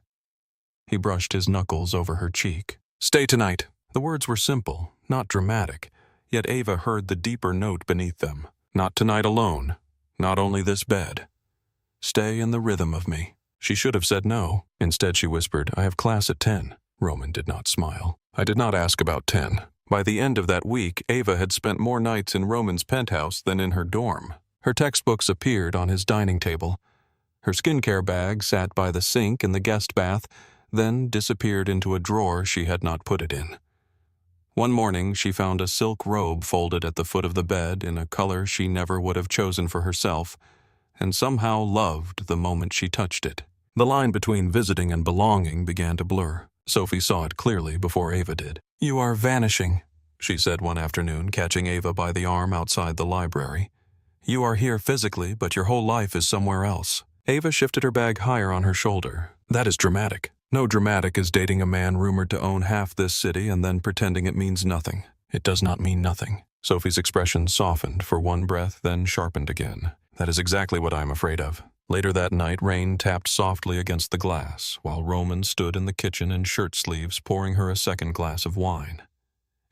He brushed his knuckles over her cheek. "Stay tonight." The words were simple, not dramatic, yet Ava heard the deeper note beneath them. "Not tonight alone. Not only this bed. Stay in the rhythm of me." She should have said no. Instead she whispered, "I have class at 10. Roman did not smile. "I did not ask about 10. By the end of that week, Ava had spent more nights in Roman's penthouse than in her dorm. Her textbooks appeared on his dining table. Her skincare bag sat by the sink in the guest bath, then disappeared into a drawer she had not put it in. One morning she found a silk robe folded at the foot of the bed in a color she never would have chosen for herself, and somehow loved the moment she touched it. The line between visiting and belonging began to blur. Sophie saw it clearly before Ava did. "You are vanishing," she said one afternoon, catching Ava by the arm outside the library. "You are here physically, but your whole life is somewhere else." Ava shifted her bag higher on her shoulder. "That is dramatic." "No dramatic as dating a man rumored to own half this city and then pretending it means nothing. It does not mean nothing." Sophie's expression softened for one breath, then sharpened again. "That is exactly what I am afraid of." Later that night, rain tapped softly against the glass, while Roman stood in the kitchen in shirt sleeves pouring her a second glass of wine.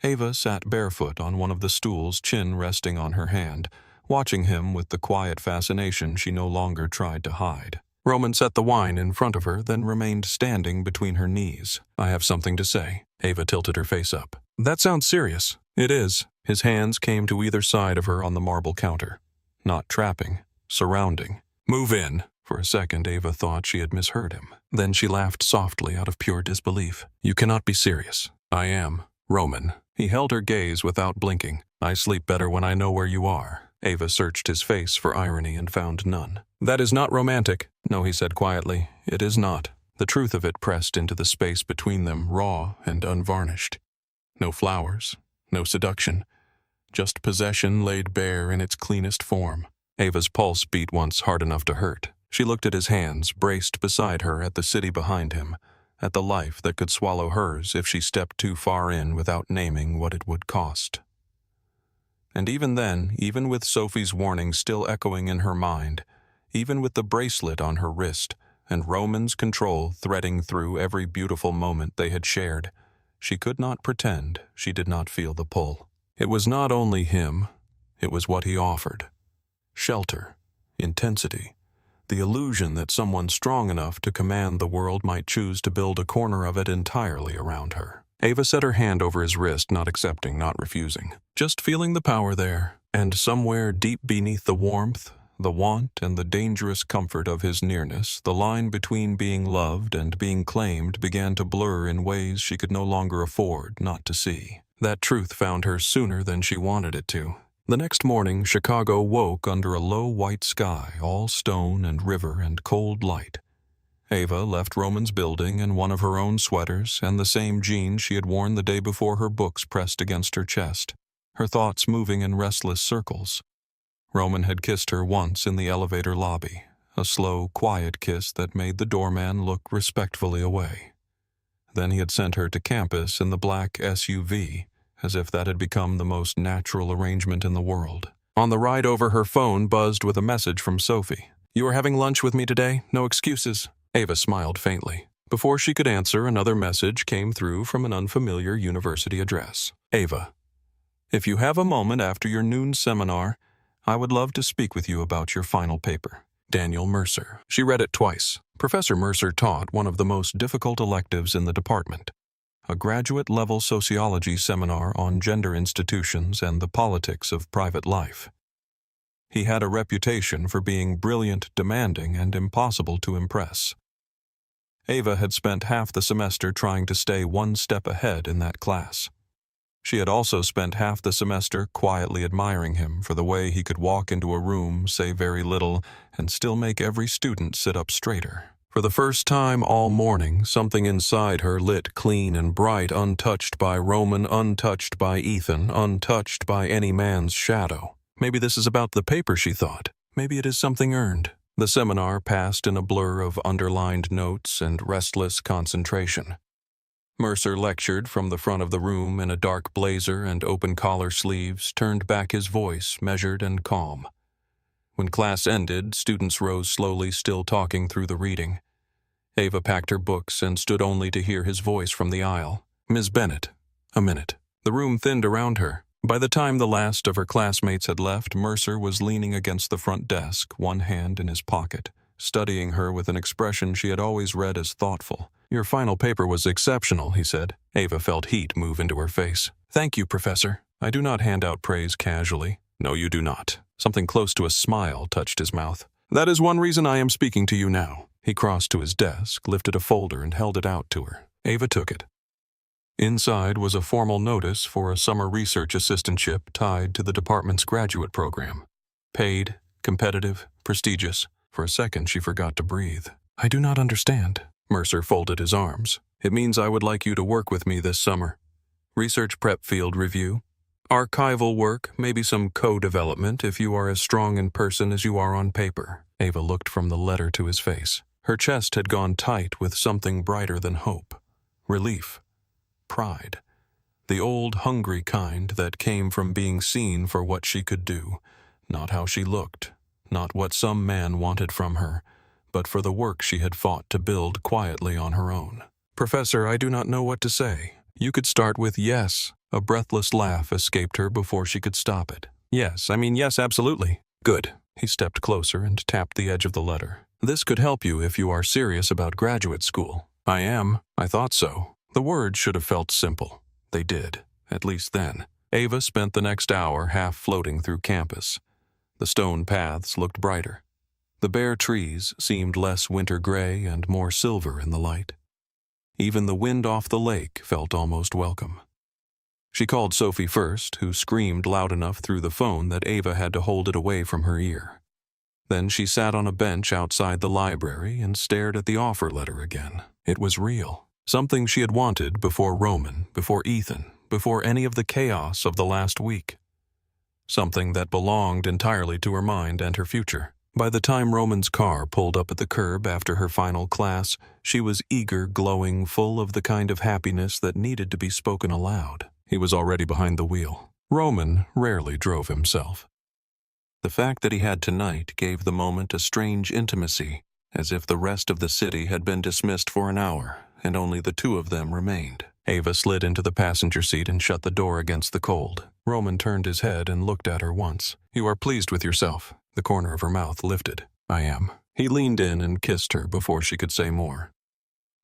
Ava sat barefoot on one of the stools, chin resting on her hand, watching him with the quiet fascination she no longer tried to hide. Roman set the wine in front of her, then remained standing between her knees. "I have something to say." Ava tilted her face up. "That sounds serious." "It is." His hands came to either side of her on the marble counter. Not trapping, surrounding. "Move in." For a second, Ava thought she had misheard him. Then she laughed softly out of pure disbelief. "You cannot be serious." "I am. Roman." He held her gaze without blinking. "I sleep better when I know where you are." Ava searched his face for irony and found none. "That is not romantic." "No," he said quietly. "It is not." The truth of it pressed into the space between them, raw and unvarnished. No flowers, no seduction, just possession laid bare in its cleanest form. Ava's pulse beat once hard enough to hurt. She looked at his hands, braced beside her, at the city behind him, at the life that could swallow hers if she stepped too far in without naming what it would cost. And even then, even with Sophie's warning still echoing in her mind, even with the bracelet on her wrist and Roman's control threading through every beautiful moment they had shared, she could not pretend she did not feel the pull. It was not only him, it was what he offered. Shelter, intensity, the illusion that someone strong enough to command the world might choose to build a corner of it entirely around her. Ava set her hand over his wrist, not accepting, not refusing. Just feeling the power there, and somewhere deep beneath the warmth, the want, and the dangerous comfort of his nearness, the line between being loved and being claimed began to blur in ways she could no longer afford not to see. That truth found her sooner than she wanted it to. The next morning, Chicago woke under a low white sky, all stone and river and cold light. Ava left Roman's building in one of her own sweaters and the same jeans she had worn the day before, her books pressed against her chest, her thoughts moving in restless circles. Roman had kissed her once in the elevator lobby, a slow, quiet kiss that made the doorman look respectfully away. Then he had sent her to campus in the black SUV, as if that had become the most natural arrangement in the world. On the ride over, her phone buzzed with a message from Sophie. "You are having lunch with me today? No excuses." Ava smiled faintly. Before she could answer, another message came through from an unfamiliar university address. "Ava, if you have a moment after your noon seminar, I would love to speak with you about your final paper. Daniel Mercer." She read it twice. Professor Mercer taught one of the most difficult electives in the department, a graduate-level sociology seminar on gender institutions and the politics of private life. He had a reputation for being brilliant, demanding, and impossible to impress. Ava had spent half the semester trying to stay one step ahead in that class. She had also spent half the semester quietly admiring him for the way he could walk into a room, say very little, and still make every student sit up straighter. For the first time all morning, something inside her lit clean and bright, untouched by Roman, untouched by Ethan, untouched by any man's shadow. Maybe this is about the paper, she thought. Maybe it is something earned. The seminar passed in a blur of underlined notes and restless concentration. Mercer lectured from the front of the room in a dark blazer and open collar sleeves, turned back his voice, measured and calm. When class ended, students rose slowly, still talking through the reading. Ava packed her books and stood only to hear his voice from the aisle. "Ms. Bennett, a minute." The room thinned around her. By the time the last of her classmates had left, Mercer was leaning against the front desk, one hand in his pocket, studying her with an expression she had always read as thoughtful. "Your final paper was exceptional," he said. Ava felt heat move into her face. "Thank you, Professor. I do not hand out praise casually." "No, you do not." Something close to a smile touched his mouth. "That is one reason I am speaking to you now." He crossed to his desk, lifted a folder, and held it out to her. Ava took it. Inside was a formal notice for a summer research assistantship tied to the department's graduate program. Paid, competitive, prestigious. For a second, she forgot to breathe. "I do not understand." Mercer folded his arms. "It means I would like you to work with me this summer. Research prep field review. Archival work, maybe some co-development if you are as strong in person as you are on paper." Ava looked from the letter to his face. Her chest had gone tight with something brighter than hope. Relief. Pride. The old, hungry kind that came from being seen for what she could do, not how she looked, not what some man wanted from her, but for the work she had fought to build quietly on her own. "Professor, I do not know what to say. You could start with yes." A breathless laugh escaped her before she could stop it. Yes, absolutely." "Good." He stepped closer and tapped the edge of the letter. "This could help you if you are serious about graduate school." "I am. I thought so." The words should have felt simple. They did, at least then. Ava spent the next hour half floating through campus. The stone paths looked brighter. The bare trees seemed less winter gray and more silver in the light. Even the wind off the lake felt almost welcome. She called Sophie first, who screamed loud enough through the phone that Ava had to hold it away from her ear. Then she sat on a bench outside the library and stared at the offer letter again. It was real. Something she had wanted before Roman, before Ethan, before any of the chaos of the last week. Something that belonged entirely to her mind and her future. By the time Roman's car pulled up at the curb after her final class, she was eager, glowing, full of the kind of happiness that needed to be spoken aloud. He was already behind the wheel. Roman rarely drove himself. The fact that he had tonight gave the moment a strange intimacy, as if the rest of the city had been dismissed for an hour, and only the two of them remained. Ava slid into the passenger seat and shut the door against the cold. Roman turned his head and looked at her once. "You are pleased with yourself." The corner of her mouth lifted. "I am." He leaned in and kissed her before she could say more.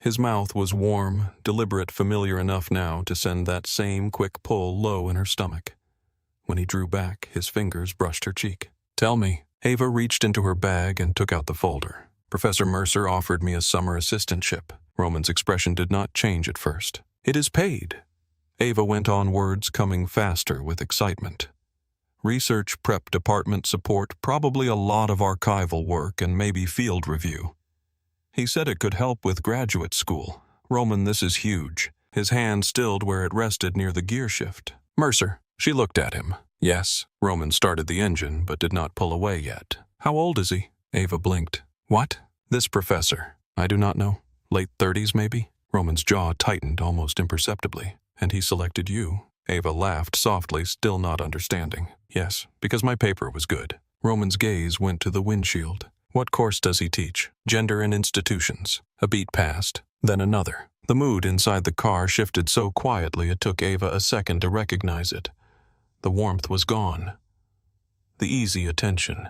His mouth was warm, deliberate, familiar enough now to send that same quick pull low in her stomach. When he drew back, his fingers brushed her cheek. "Tell me." Ava reached into her bag and took out the folder. "Professor Mercer offered me a summer assistantship." Roman's expression did not change at first. "It is paid." Ava went on, words coming faster with excitement. "Research prep department support, probably a lot of archival work, and maybe field review. He said it could help with graduate school. Roman, this is huge." His hand stilled where it rested near the gear shift. "Mercer." She looked at him. "Yes." Roman started the engine, but did not pull away yet. "How old is he?" Ava blinked. "What?" "This professor." "I do not know. Late 30s, maybe?" Roman's jaw tightened almost imperceptibly. "And he selected you?" Ava laughed softly, still not understanding. "Yes, because my paper was good." Roman's gaze went to the windshield. "What course does he teach?" "Gender and institutions." A beat passed, then another. The mood inside the car shifted so quietly it took Ava a second to recognize it. The warmth was gone. The easy attention.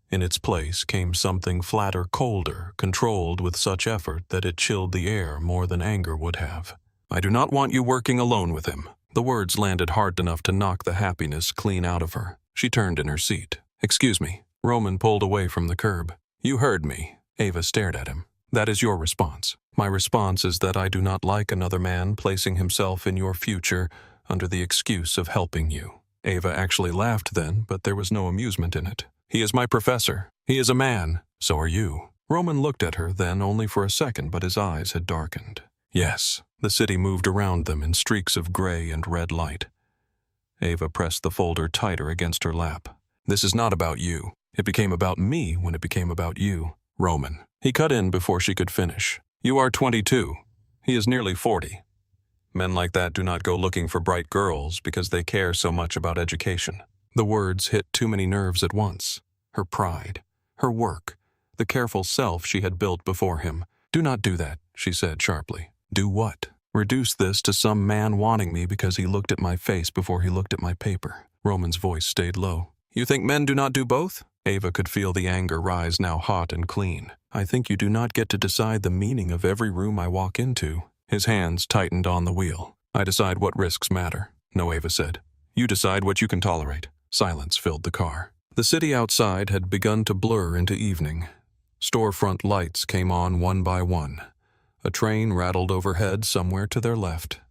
In its place came something flatter, colder, controlled with such effort that it chilled the air more than anger would have. "I do not want you working alone with him." The words landed hard enough to knock the happiness clean out of her. She turned in her seat. "Excuse me." Roman pulled away from the curb. "You heard me." Ava stared at him. "That is your response." "My response is that I do not like another man placing himself in your future under the excuse of helping you." Ava actually laughed then, but there was no amusement in it. "He is my professor. He is a man. So are you." Roman looked at her then only for a second, but his eyes had darkened. "Yes." The city moved around them in streaks of gray and red light. Ava pressed the folder tighter against her lap. "This is not about you. It became about me when it became about you." "Roman." He cut in before she could finish. "You are 22. He is nearly 40. Men like that do not go looking for bright girls because they care so much about education." The words hit too many nerves at once. Her pride, her work, the careful self she had built before him. "Do not do that," she said sharply. "Do what?" "Reduce this to some man wanting me because he looked at my face before he looked at my paper." Roman's voice stayed low. "You think men do not do both?" Ava could feel the anger rise, now hot and clean. "I think you do not get to decide the meaning of every room I walk into." His hands tightened on the wheel. "I decide what risks matter." "No," Ava said. "You decide what you can tolerate." Silence filled the car. The city outside had begun to blur into evening. Storefront lights came on one by one. A train rattled overhead somewhere to their left.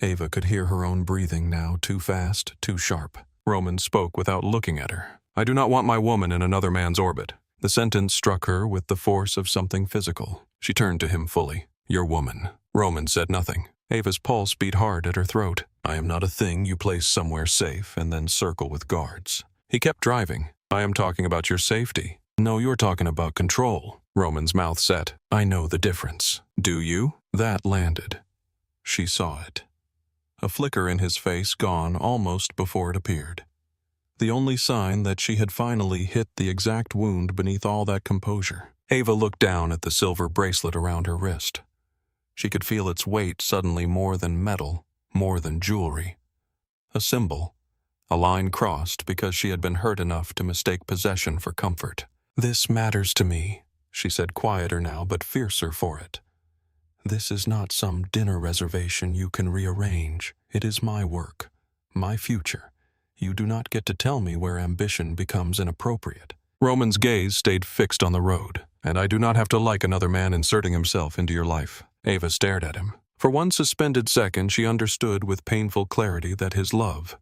Ava could hear her own breathing now, too fast, too sharp. Roman spoke without looking at her. "I do not want my woman in another man's orbit." The sentence struck her with the force of something physical. She turned to him fully. "Your woman." Roman said nothing. Ava's pulse beat hard at her throat. "I am not a thing you place somewhere safe and then circle with guards." He kept driving. "I am talking about your safety." "No, you're talking about control." Roman's mouth set. "I know the difference." "Do you?" That landed. She saw it. A flicker in his face gone almost before it appeared. The only sign that she had finally hit the exact wound beneath all that composure. Ava looked down at the silver bracelet around her wrist. She could feel its weight suddenly more than metal, more than jewelry. A symbol. A line crossed because she had been hurt enough to mistake possession for comfort. "This matters to me," she said, quieter now but fiercer for it. "This is not some dinner reservation you can rearrange. It is my work, my future. You do not get to tell me where ambition becomes inappropriate." Roman's gaze stayed fixed on the road. "And I do not have to like another man inserting himself into your life." Ava stared at him. For one suspended second she understood with painful clarity that his love,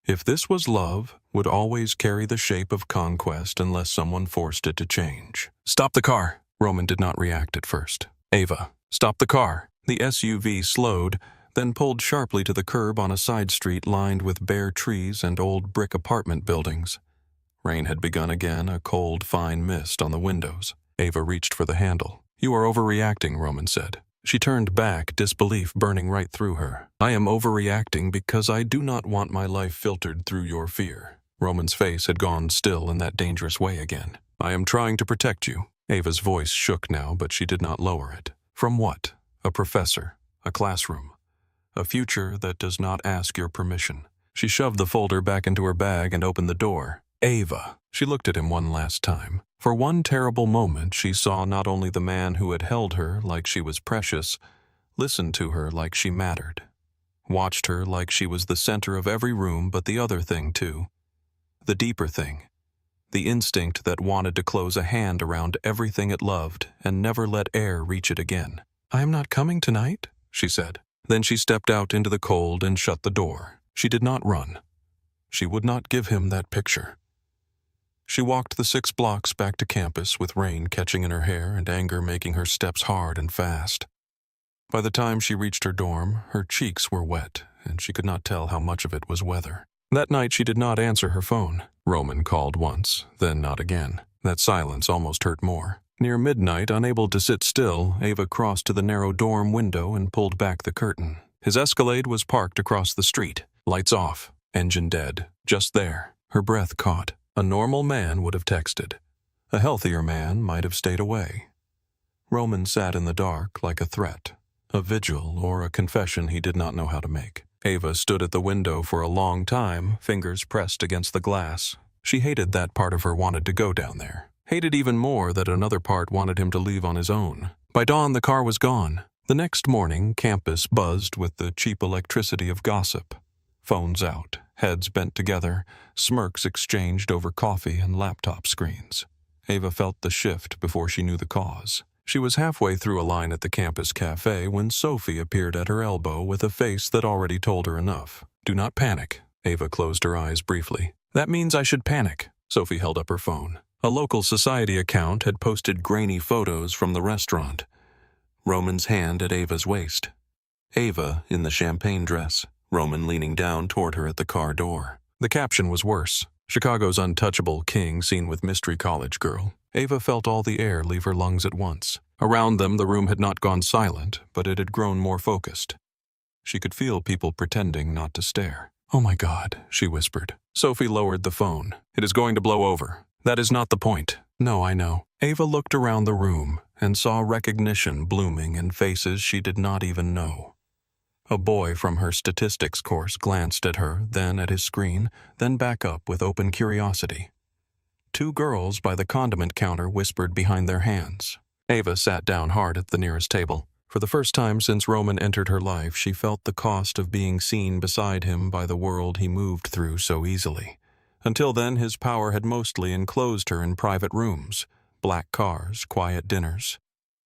if this was love, would always carry the shape of conquest unless someone forced it to change. "Stop the car." Roman did not react at first. "Ava, stop the car." The SUV slowed, then pulled sharply to the curb on a side street lined with bare trees and old brick apartment buildings. Rain had begun again, a cold, fine mist on the windows. Ava reached for the handle. "You are overreacting," Roman said. She turned back, disbelief burning right through her. "I am overreacting because I do not want my life filtered through your fear." Roman's face had gone still in that dangerous way again. "I am trying to protect you." Ava's voice shook now, but she did not lower it. "From what? A professor, a classroom, a future that does not ask your permission." She shoved the folder back into her bag and opened the door. "Ava." She looked at him one last time. For one terrible moment, she saw not only the man who had held her like she was precious, listened to her like she mattered, watched her like she was the center of every room, but the other thing, too. The deeper thing. The instinct that wanted to close a hand around everything it loved and never let air reach it again. "I am not coming tonight," she said. Then she stepped out into the cold and shut the door. She did not run. She would not give him that picture. She walked the 6 blocks back to campus with rain catching in her hair and anger making her steps hard and fast. By the time she reached her dorm, her cheeks were wet, and she could not tell how much of it was weather. That night she did not answer her phone. Roman called once, then not again. That silence almost hurt more. Near midnight, unable to sit still, Ava crossed to the narrow dorm window and pulled back the curtain. His Escalade was parked across the street. Lights off, engine dead. Just there, her breath caught. A normal man would have texted. A healthier man might have stayed away. Roman sat in the dark like a threat, a vigil or a confession he did not know how to make. Ava stood at the window for a long time, fingers pressed against the glass. She hated that part of her wanted to go down there. Hated even more that another part wanted him to leave on his own. By dawn, the car was gone. The next morning, campus buzzed with the cheap electricity of gossip. Phones out, heads bent together, smirks exchanged over coffee and laptop screens. Ava felt the shift before she knew the cause. She was halfway through a line at the campus cafe when Sophie appeared at her elbow with a face that already told her enough. "Do not panic." Ava closed her eyes briefly. "That means I should panic." Sophie held up her phone. A local society account had posted grainy photos from the restaurant. Roman's hand at Ava's waist. Ava in the champagne dress. Roman leaning down toward her at the car door. The caption was worse. Chicago's untouchable king seen with mystery college girl. Ava felt all the air leave her lungs at once. Around them, the room had not gone silent, but it had grown more focused. She could feel people pretending not to stare. "Oh my God," she whispered. Sophie lowered the phone. "It is going to blow over. That is not the point." "No, I know." Ava looked around the room and saw recognition blooming in faces she did not even know. A boy from her statistics course glanced at her, then at his screen, then back up with open curiosity. 2 girls by the condiment counter whispered behind their hands. Ava sat down hard at the nearest table. For the first time since Roman entered her life, she felt the cost of being seen beside him by the world he moved through so easily. Until then, his power had mostly enclosed her in private rooms, black cars, quiet dinners.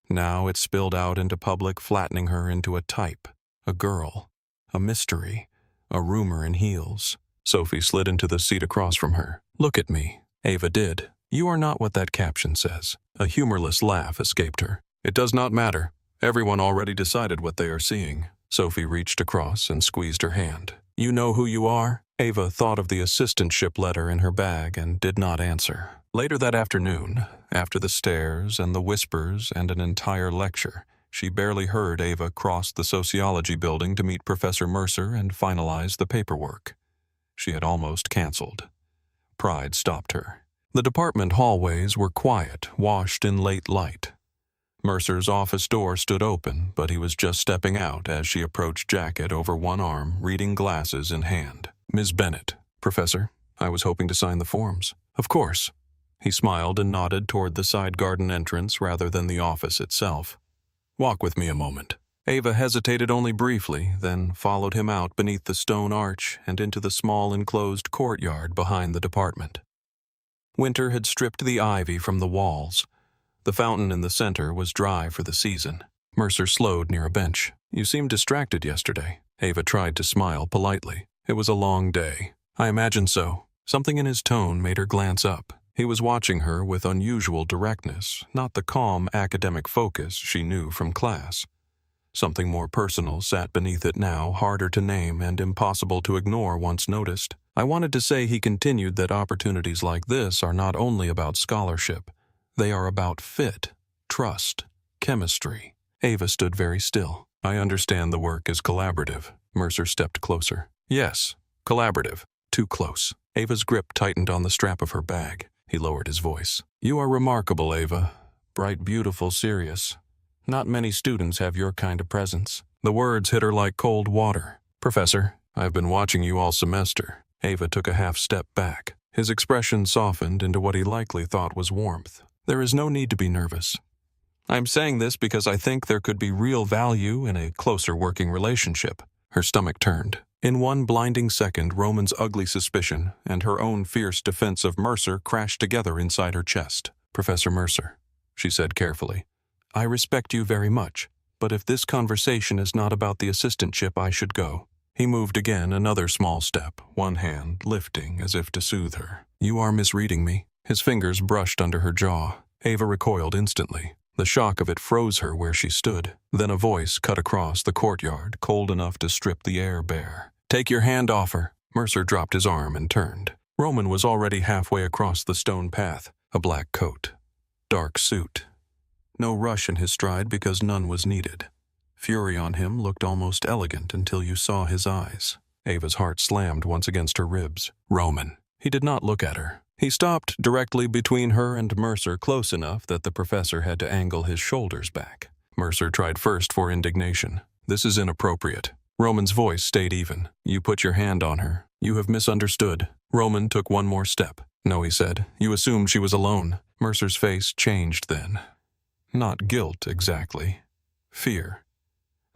Now it spilled out into public, flattening her into a type, a girl, a mystery, a rumor in heels. Sophie slid into the seat across from her. "Look at me." Ava did. "You are not what that caption says." A humorless laugh escaped her. "It does not matter. Everyone already decided what they are seeing." Sophie reached across and squeezed her hand. "You know who you are?" Ava thought of the assistantship letter in her bag and did not answer. Later that afternoon, after the stares and the whispers and an entire lecture, she barely heard Ava cross the sociology building to meet Professor Mercer and finalize the paperwork. She had almost canceled. Pride stopped her. The department hallways were quiet, washed in late light. Mercer's office door stood open, but he was just stepping out as she approached, jacket over one arm, reading glasses in hand. "Ms. Bennett." "Professor, I was hoping to sign the forms." "Of course." He smiled and nodded toward the side garden entrance rather than the office itself. "Walk with me a moment." Ava hesitated only briefly, then followed him out beneath the stone arch and into the small enclosed courtyard behind the department. Winter had stripped the ivy from the walls. The fountain in the center was dry for the season. Mercer slowed near a bench. "You seemed distracted yesterday." Ava tried to smile politely. "It was a long day." "I imagine so." Something in his tone made her glance up. He was watching her with unusual directness, not the calm academic focus she knew from class. Something more personal sat beneath it now, harder to name and impossible to ignore once noticed. "I wanted to say," he continued, "that opportunities like this are not only about scholarship. They are about fit, trust, chemistry." Ava stood very still. "I understand the work is collaborative." Mercer stepped closer. "Yes, collaborative." Too close. Ava's grip tightened on the strap of her bag. He lowered his voice. "You are remarkable, Ava. Bright, beautiful, serious. Not many students have your kind of presence." The words hit her like cold water. "Professor, I've been watching you all semester." Ava took a half step back. His expression softened into what he likely thought was warmth. There is no need to be nervous. I'm saying this because I think there could be real value in a closer working relationship. Her stomach turned. In one blinding second, Roman's ugly suspicion and her own fierce defense of Mercer crashed together inside her chest. Professor Mercer, she said carefully, I respect you very much, but if this conversation is not about the assistantship, I should go. He moved again, another small step, one hand lifting as if to soothe her. You are misreading me. His fingers brushed under her jaw. Ava recoiled instantly. The shock of it froze her where she stood. Then a voice cut across the courtyard, cold enough to strip the air bare. Take your hand off her. Mercer dropped his arm and turned. Roman was already halfway across the stone path. A black coat. Dark suit. No rush in his stride because none was needed. Fury on him looked almost elegant until you saw his eyes. Ava's heart slammed once against her ribs. Roman. He did not look at her. He stopped directly between her and Mercer, close enough that the professor had to angle his shoulders back. Mercer tried first for indignation. This is inappropriate. Roman's voice stayed even. You put your hand on her. You have misunderstood. Roman took one more step. No, he said. You assumed she was alone. Mercer's face changed then. Not guilt, exactly. Fear.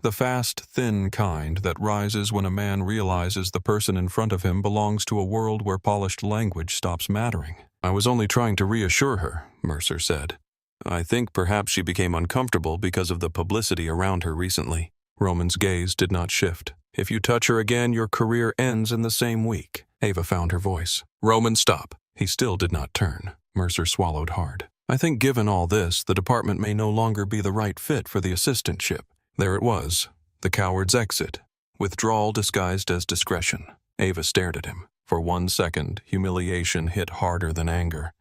The fast, thin kind that rises when a man realizes the person in front of him belongs to a world where polished language stops mattering. I was only trying to reassure her, Mercer said. I think perhaps she became uncomfortable because of the publicity around her recently. Roman's gaze did not shift. If you touch her again, your career ends in the same week. Ava found her voice. Roman, stop. He still did not turn. Mercer swallowed hard. I think given all this, the department may no longer be the right fit for the assistantship. There it was, the coward's exit, withdrawal disguised as discretion. Ava stared at him. For 1 second, humiliation hit harder than anger.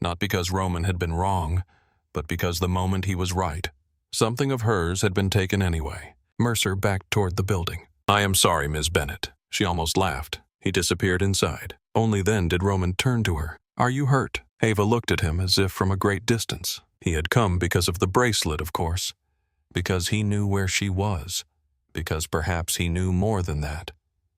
Not because Roman had been wrong, but because the moment he was right. Something of hers had been taken anyway. Mercer backed toward the building. I am sorry, Ms. Bennett. She almost laughed. He disappeared inside. Only then did Roman turn to her. Are you hurt? Ava looked at him as if from a great distance. He had come because of the bracelet, of course. Because he knew where she was. Because perhaps he knew more than that.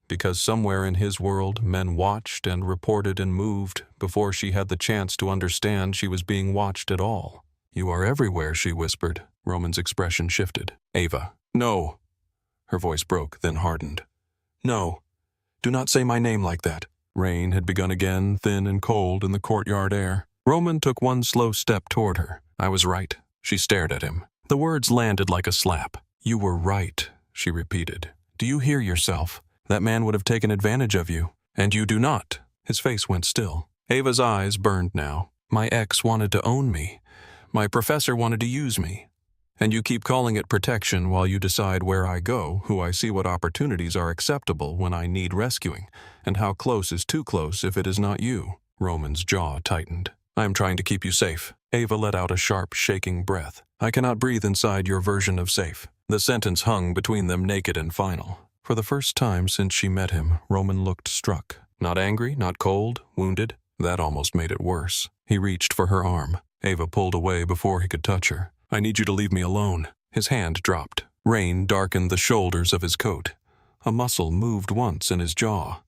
Because somewhere in his world, men watched and reported and moved before she had the chance to understand she was being watched at all. You are everywhere, she whispered. Roman's expression shifted. Ava. No. Her voice broke, then hardened. No. Do not say my name like that. Rain had begun again, thin and cold in the courtyard air. Roman took one slow step toward her. I was right. She stared at him. The words landed like a slap. You were right, she repeated. Do you hear yourself? That man would have taken advantage of you. And you do not. His face went still. Ava's eyes burned now. My ex wanted to own me. My professor wanted to use me. And you keep calling it protection while you decide where I go, who I see, what opportunities are acceptable when I need rescuing, and how close is too close if it is not you. Roman's jaw tightened. I am trying to keep you safe. Ava let out a sharp, shaking breath. I cannot breathe inside your version of safe. The sentence hung between them naked and final. For the first time since she met him, Roman looked struck. Not angry, not cold, wounded. That almost made it worse. He reached for her arm. Ava pulled away before he could touch her. I need you to leave me alone. His hand dropped. Rain darkened the shoulders of his coat. A muscle moved once in his jaw.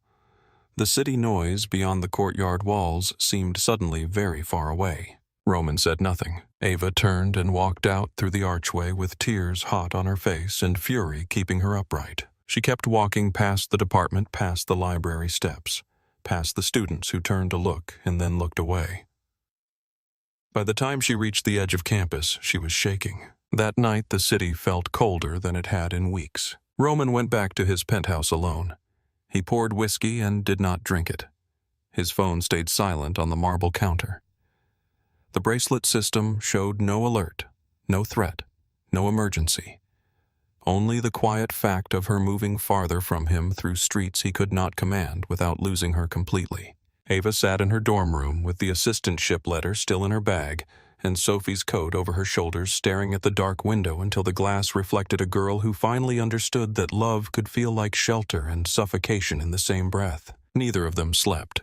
The city noise beyond the courtyard walls seemed suddenly very far away. Roman said nothing. Ava turned and walked out through the archway with tears hot on her face and fury keeping her upright. She kept walking past the department, past the library steps, past the students who turned to look and then looked away. By the time she reached the edge of campus, she was shaking. That night, the city felt colder than it had in weeks. Roman went back to his penthouse alone. He poured whiskey and did not drink it. His phone stayed silent on the marble counter. The bracelet system showed no alert, no threat, no emergency. Only the quiet fact of her moving farther from him through streets he could not command without losing her completely. Ava sat in her dorm room with the assistantship letter still in her bag and Sophie's coat over her shoulders, staring at the dark window until the glass reflected a girl who finally understood that love could feel like shelter and suffocation in the same breath. Neither of them slept.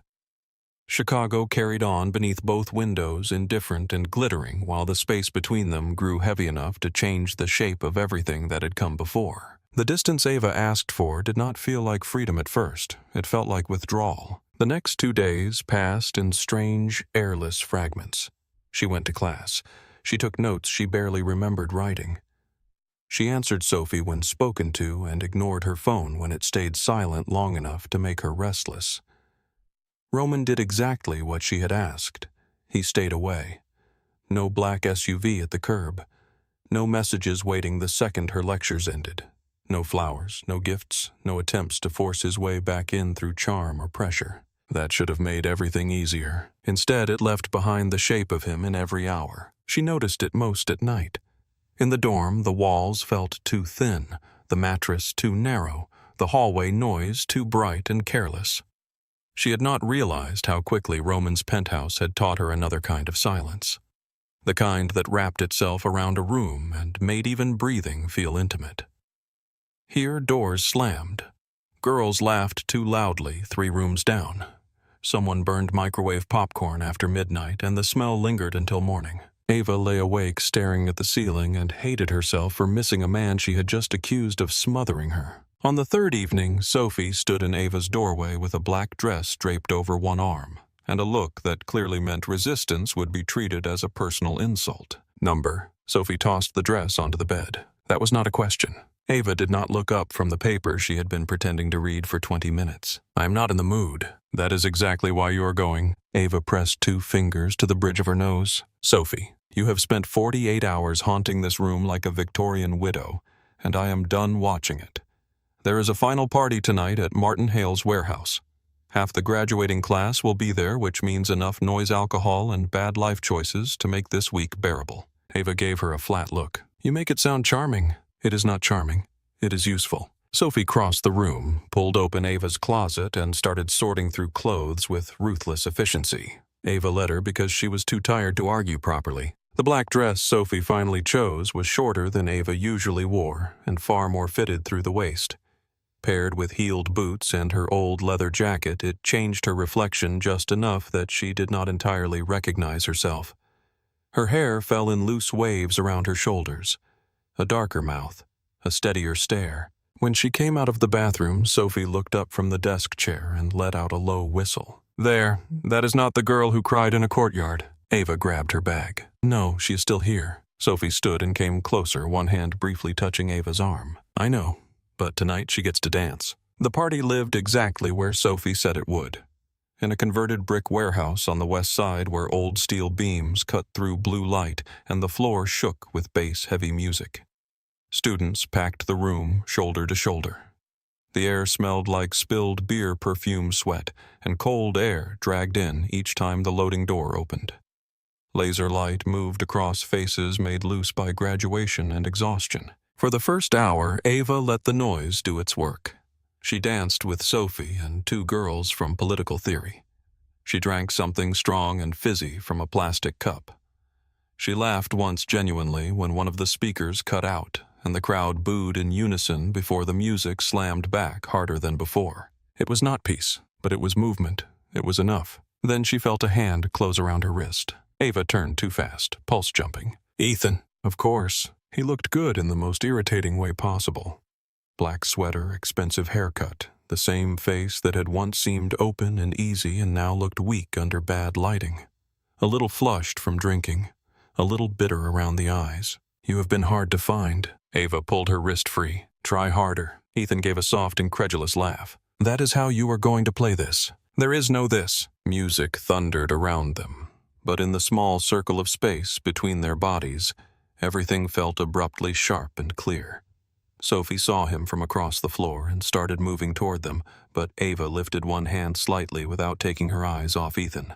Chicago carried on beneath both windows, indifferent and glittering, while the space between them grew heavy enough to change the shape of everything that had come before. The distance Ava asked for did not feel like freedom at first. It felt like withdrawal. The next 2 days passed in strange, airless fragments. She went to class. She took notes she barely remembered writing. She answered Sophie when spoken to and ignored her phone when it stayed silent long enough to make her restless. Roman did exactly what she had asked. He stayed away. No black SUV at the curb. No messages waiting the second her lectures ended. No flowers, no gifts, no attempts to force his way back in through charm or pressure. That should have made everything easier. Instead, it left behind the shape of him in every hour. She noticed it most at night. In the dorm, the walls felt too thin, the mattress too narrow, the hallway noise too bright and careless. She had not realized how quickly Roman's penthouse had taught her another kind of silence. The kind that wrapped itself around a room and made even breathing feel intimate. Here, doors slammed. Girls laughed too loudly 3 rooms down. Someone burned microwave popcorn after midnight, and the smell lingered until morning. Ava lay awake staring at the ceiling and hated herself for missing a man she had just accused of smothering her. On the 3rd evening, Sophie stood in Ava's doorway with a black dress draped over one arm, and a look that clearly meant resistance would be treated as a personal insult. Number. Sophie tossed the dress onto the bed. That was not a question. Ava did not look up from the paper she had been pretending to read for 20 minutes. I am not in the mood. That is exactly why you are going. Ava pressed 2 fingers to the bridge of her nose. Sophie, you have spent 48 hours haunting this room like a Victorian widow, and I am done watching it. There is a final party tonight at Martin Hale's warehouse. Half the graduating class will be there, which means enough noise, alcohol, and bad life choices to make this week bearable. Ava gave her a flat look. You make it sound charming. It is not charming. It is useful. Sophie crossed the room, pulled open Ava's closet, and started sorting through clothes with ruthless efficiency. Ava let her because she was too tired to argue properly. The black dress Sophie finally chose was shorter than Ava usually wore and far more fitted through the waist. Paired with heeled boots and her old leather jacket, it changed her reflection just enough that she did not entirely recognize herself. Her hair fell in loose waves around her shoulders. A darker mouth, a steadier stare. When she came out of the bathroom, Sophie looked up from the desk chair and let out a low whistle. There, that is not the girl who cried in a courtyard. Ava grabbed her bag. No, she is still here. Sophie stood and came closer, one hand briefly touching Ava's arm. I know, but tonight she gets to dance. The party lived exactly where Sophie said it would. In a converted brick warehouse on the west side where old steel beams cut through blue light and the floor shook with bass-heavy music. Students packed the room shoulder to shoulder. The air smelled like spilled beer perfume sweat, and cold air dragged in each time the loading door opened. Laser light moved across faces made loose by graduation and exhaustion. For the first hour, Ava let the noise do its work. She danced with Sophie and 2 girls from political theory. She drank something strong and fizzy from a plastic cup. She laughed once genuinely when one of the speakers cut out, and the crowd booed in unison before the music slammed back harder than before. It was not peace, but it was movement. It was enough. Then she felt a hand close around her wrist. Ava turned too fast, pulse jumping. Ethan. Of course. He looked good in the most irritating way possible. Black sweater, expensive haircut, the same face that had once seemed open and easy and now looked weak under bad lighting. A little flushed from drinking, a little bitter around the eyes. You have been hard to find. Ava pulled her wrist free. Try harder. Ethan gave a soft, incredulous laugh. That is how you are going to play this. There is no this. Music thundered around them, but in the small circle of space between their bodies, everything felt abruptly sharp and clear. Sophie saw him from across the floor and started moving toward them, but Ava lifted one hand slightly without taking her eyes off Ethan.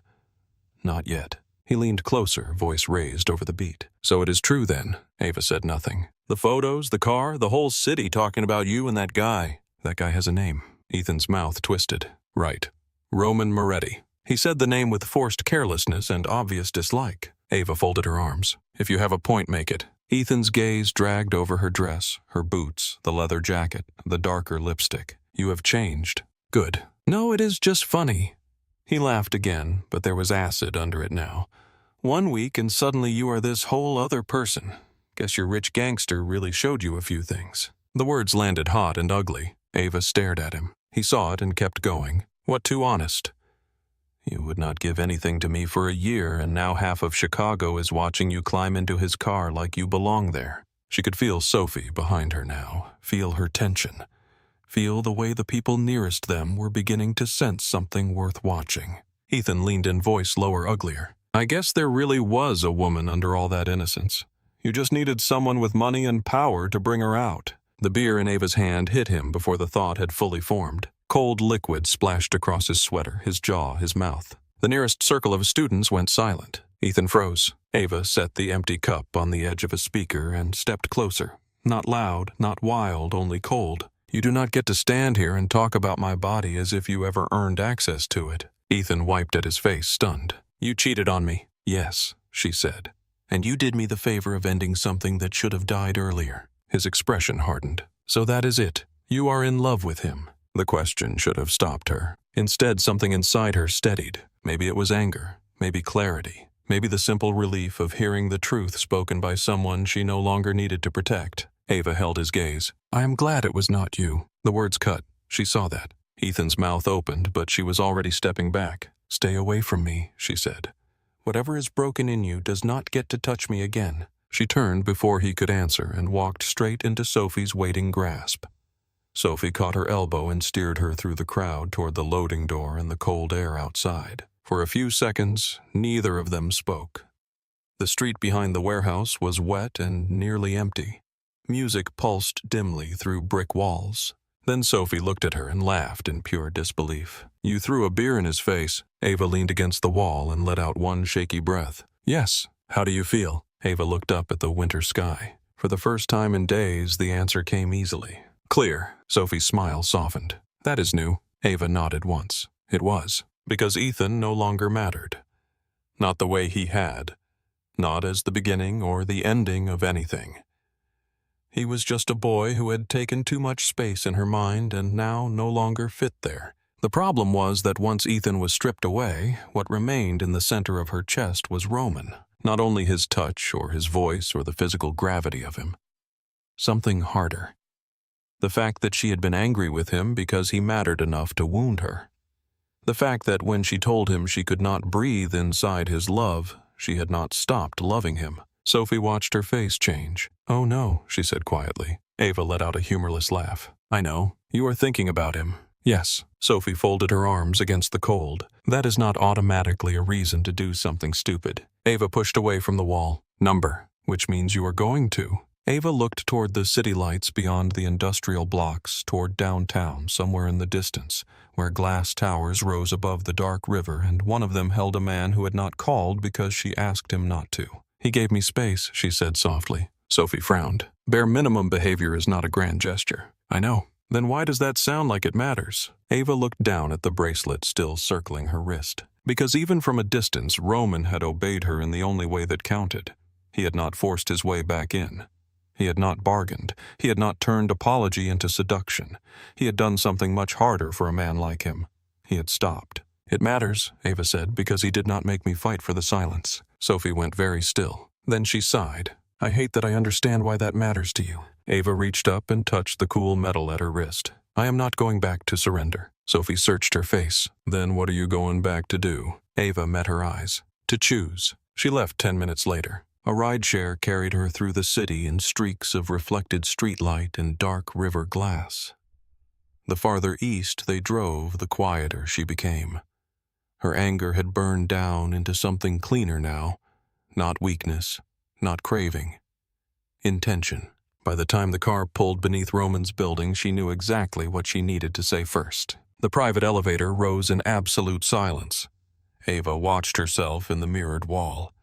Not yet. He leaned closer, voice raised over the beat. So it is true then. Ava said nothing. The photos, the car, the whole city talking about you and that guy. That guy has a name. Ethan's mouth twisted. Right. Roman Moretti. He said the name with forced carelessness and obvious dislike. Ava folded her arms. If you have a point, make it. Ethan's gaze dragged over her dress, her boots, the leather jacket, the darker lipstick. You have changed. Good. No, it is just funny. He laughed again, but there was acid under it now. 1 week and suddenly you are this whole other person. Guess your rich gangster really showed you a few things. The words landed hot and ugly. Ava stared at him. He saw it and kept going. What too honest? You would not give anything to me for a year, and now half of Chicago is watching you climb into his car like you belong there. She could feel Sophie behind her now, feel her tension, feel the way the people nearest them were beginning to sense something worth watching. Ethan leaned in, voice lower, uglier. I guess there really was a woman under all that innocence. You just needed someone with money and power to bring her out. The beer in Ava's hand hit him before the thought had fully formed. Cold liquid splashed across his sweater, his jaw, his mouth. The nearest circle of students went silent. Ethan froze. Ava set the empty cup on the edge of a speaker and stepped closer. Not loud, not wild, only cold. You do not get to stand here and talk about my body as if you ever earned access to it. Ethan wiped at his face, stunned. You cheated on me. Yes, she said. And you did me the favor of ending something that should have died earlier. His expression hardened. So that is it. You are in love with him. The question should have stopped her. Instead, something inside her steadied. Maybe it was anger, maybe clarity, maybe the simple relief of hearing the truth spoken by someone she no longer needed to protect. Ava held his gaze. I am glad it was not you. The words cut. She saw that. Ethan's mouth opened, but she was already stepping back. Stay away from me, she said. Whatever is broken in you does not get to touch me again. She turned before he could answer and walked straight into Sophie's waiting grasp. Sophie caught her elbow and steered her through the crowd toward the loading door and the cold air outside. For a few seconds, neither of them spoke. The street behind the warehouse was wet and nearly empty. Music pulsed dimly through brick walls. Then Sophie looked at her and laughed in pure disbelief. You threw a beer in his face. Ava leaned against the wall and let out one shaky breath. Yes. How do you feel? Ava looked up at the winter sky. For the first time in days, the answer came easily. Clear. Sophie's smile softened. That is new. Ava nodded once. It was. Because Ethan no longer mattered. Not the way he had. Not as the beginning or the ending of anything. He was just a boy who had taken too much space in her mind and now no longer fit there. The problem was that once Ethan was stripped away, what remained in the center of her chest was Roman. Not only his touch or his voice or the physical gravity of him. Something harder. The fact that she had been angry with him because he mattered enough to wound her. The fact that when she told him she could not breathe inside his love, she had not stopped loving him. Sophie watched her face change. Oh no, she said quietly. Ava let out a humorless laugh. I know. You are thinking about him. Yes. Sophie folded her arms against the cold. That is not automatically a reason to do something stupid. Ava pushed away from the wall. Number, which means you are going to. Ava looked toward the city lights beyond the industrial blocks, toward downtown, somewhere in the distance, where glass towers rose above the dark river, and one of them held a man who had not called because she asked him not to. He gave me space, she said softly. Sophie frowned. Bare minimum behavior is not a grand gesture. I know. Then why does that sound like it matters? Ava looked down at the bracelet still circling her wrist. Because even from a distance, Roman had obeyed her in the only way that counted. He had not forced his way back in. He had not bargained. He had not turned apology into seduction. He had done something much harder for a man like him. He had stopped. It matters, Ava said, because he did not make me fight for the silence. Sophie went very still. Then she sighed. I hate that I understand why that matters to you. Ava reached up and touched the cool metal at her wrist. I am not going back to surrender. Sophie searched her face. Then what are you going back to do? Ava met her eyes. To choose. She left 10 minutes later. A rideshare carried her through the city in streaks of reflected streetlight and dark river glass. The farther east they drove, the quieter she became. Her anger had burned down into something cleaner now. Not weakness, not craving. Intention. By the time the car pulled beneath Roman's building, she knew exactly what she needed to say first. The private elevator rose in absolute silence. Ava watched herself in the mirrored wall.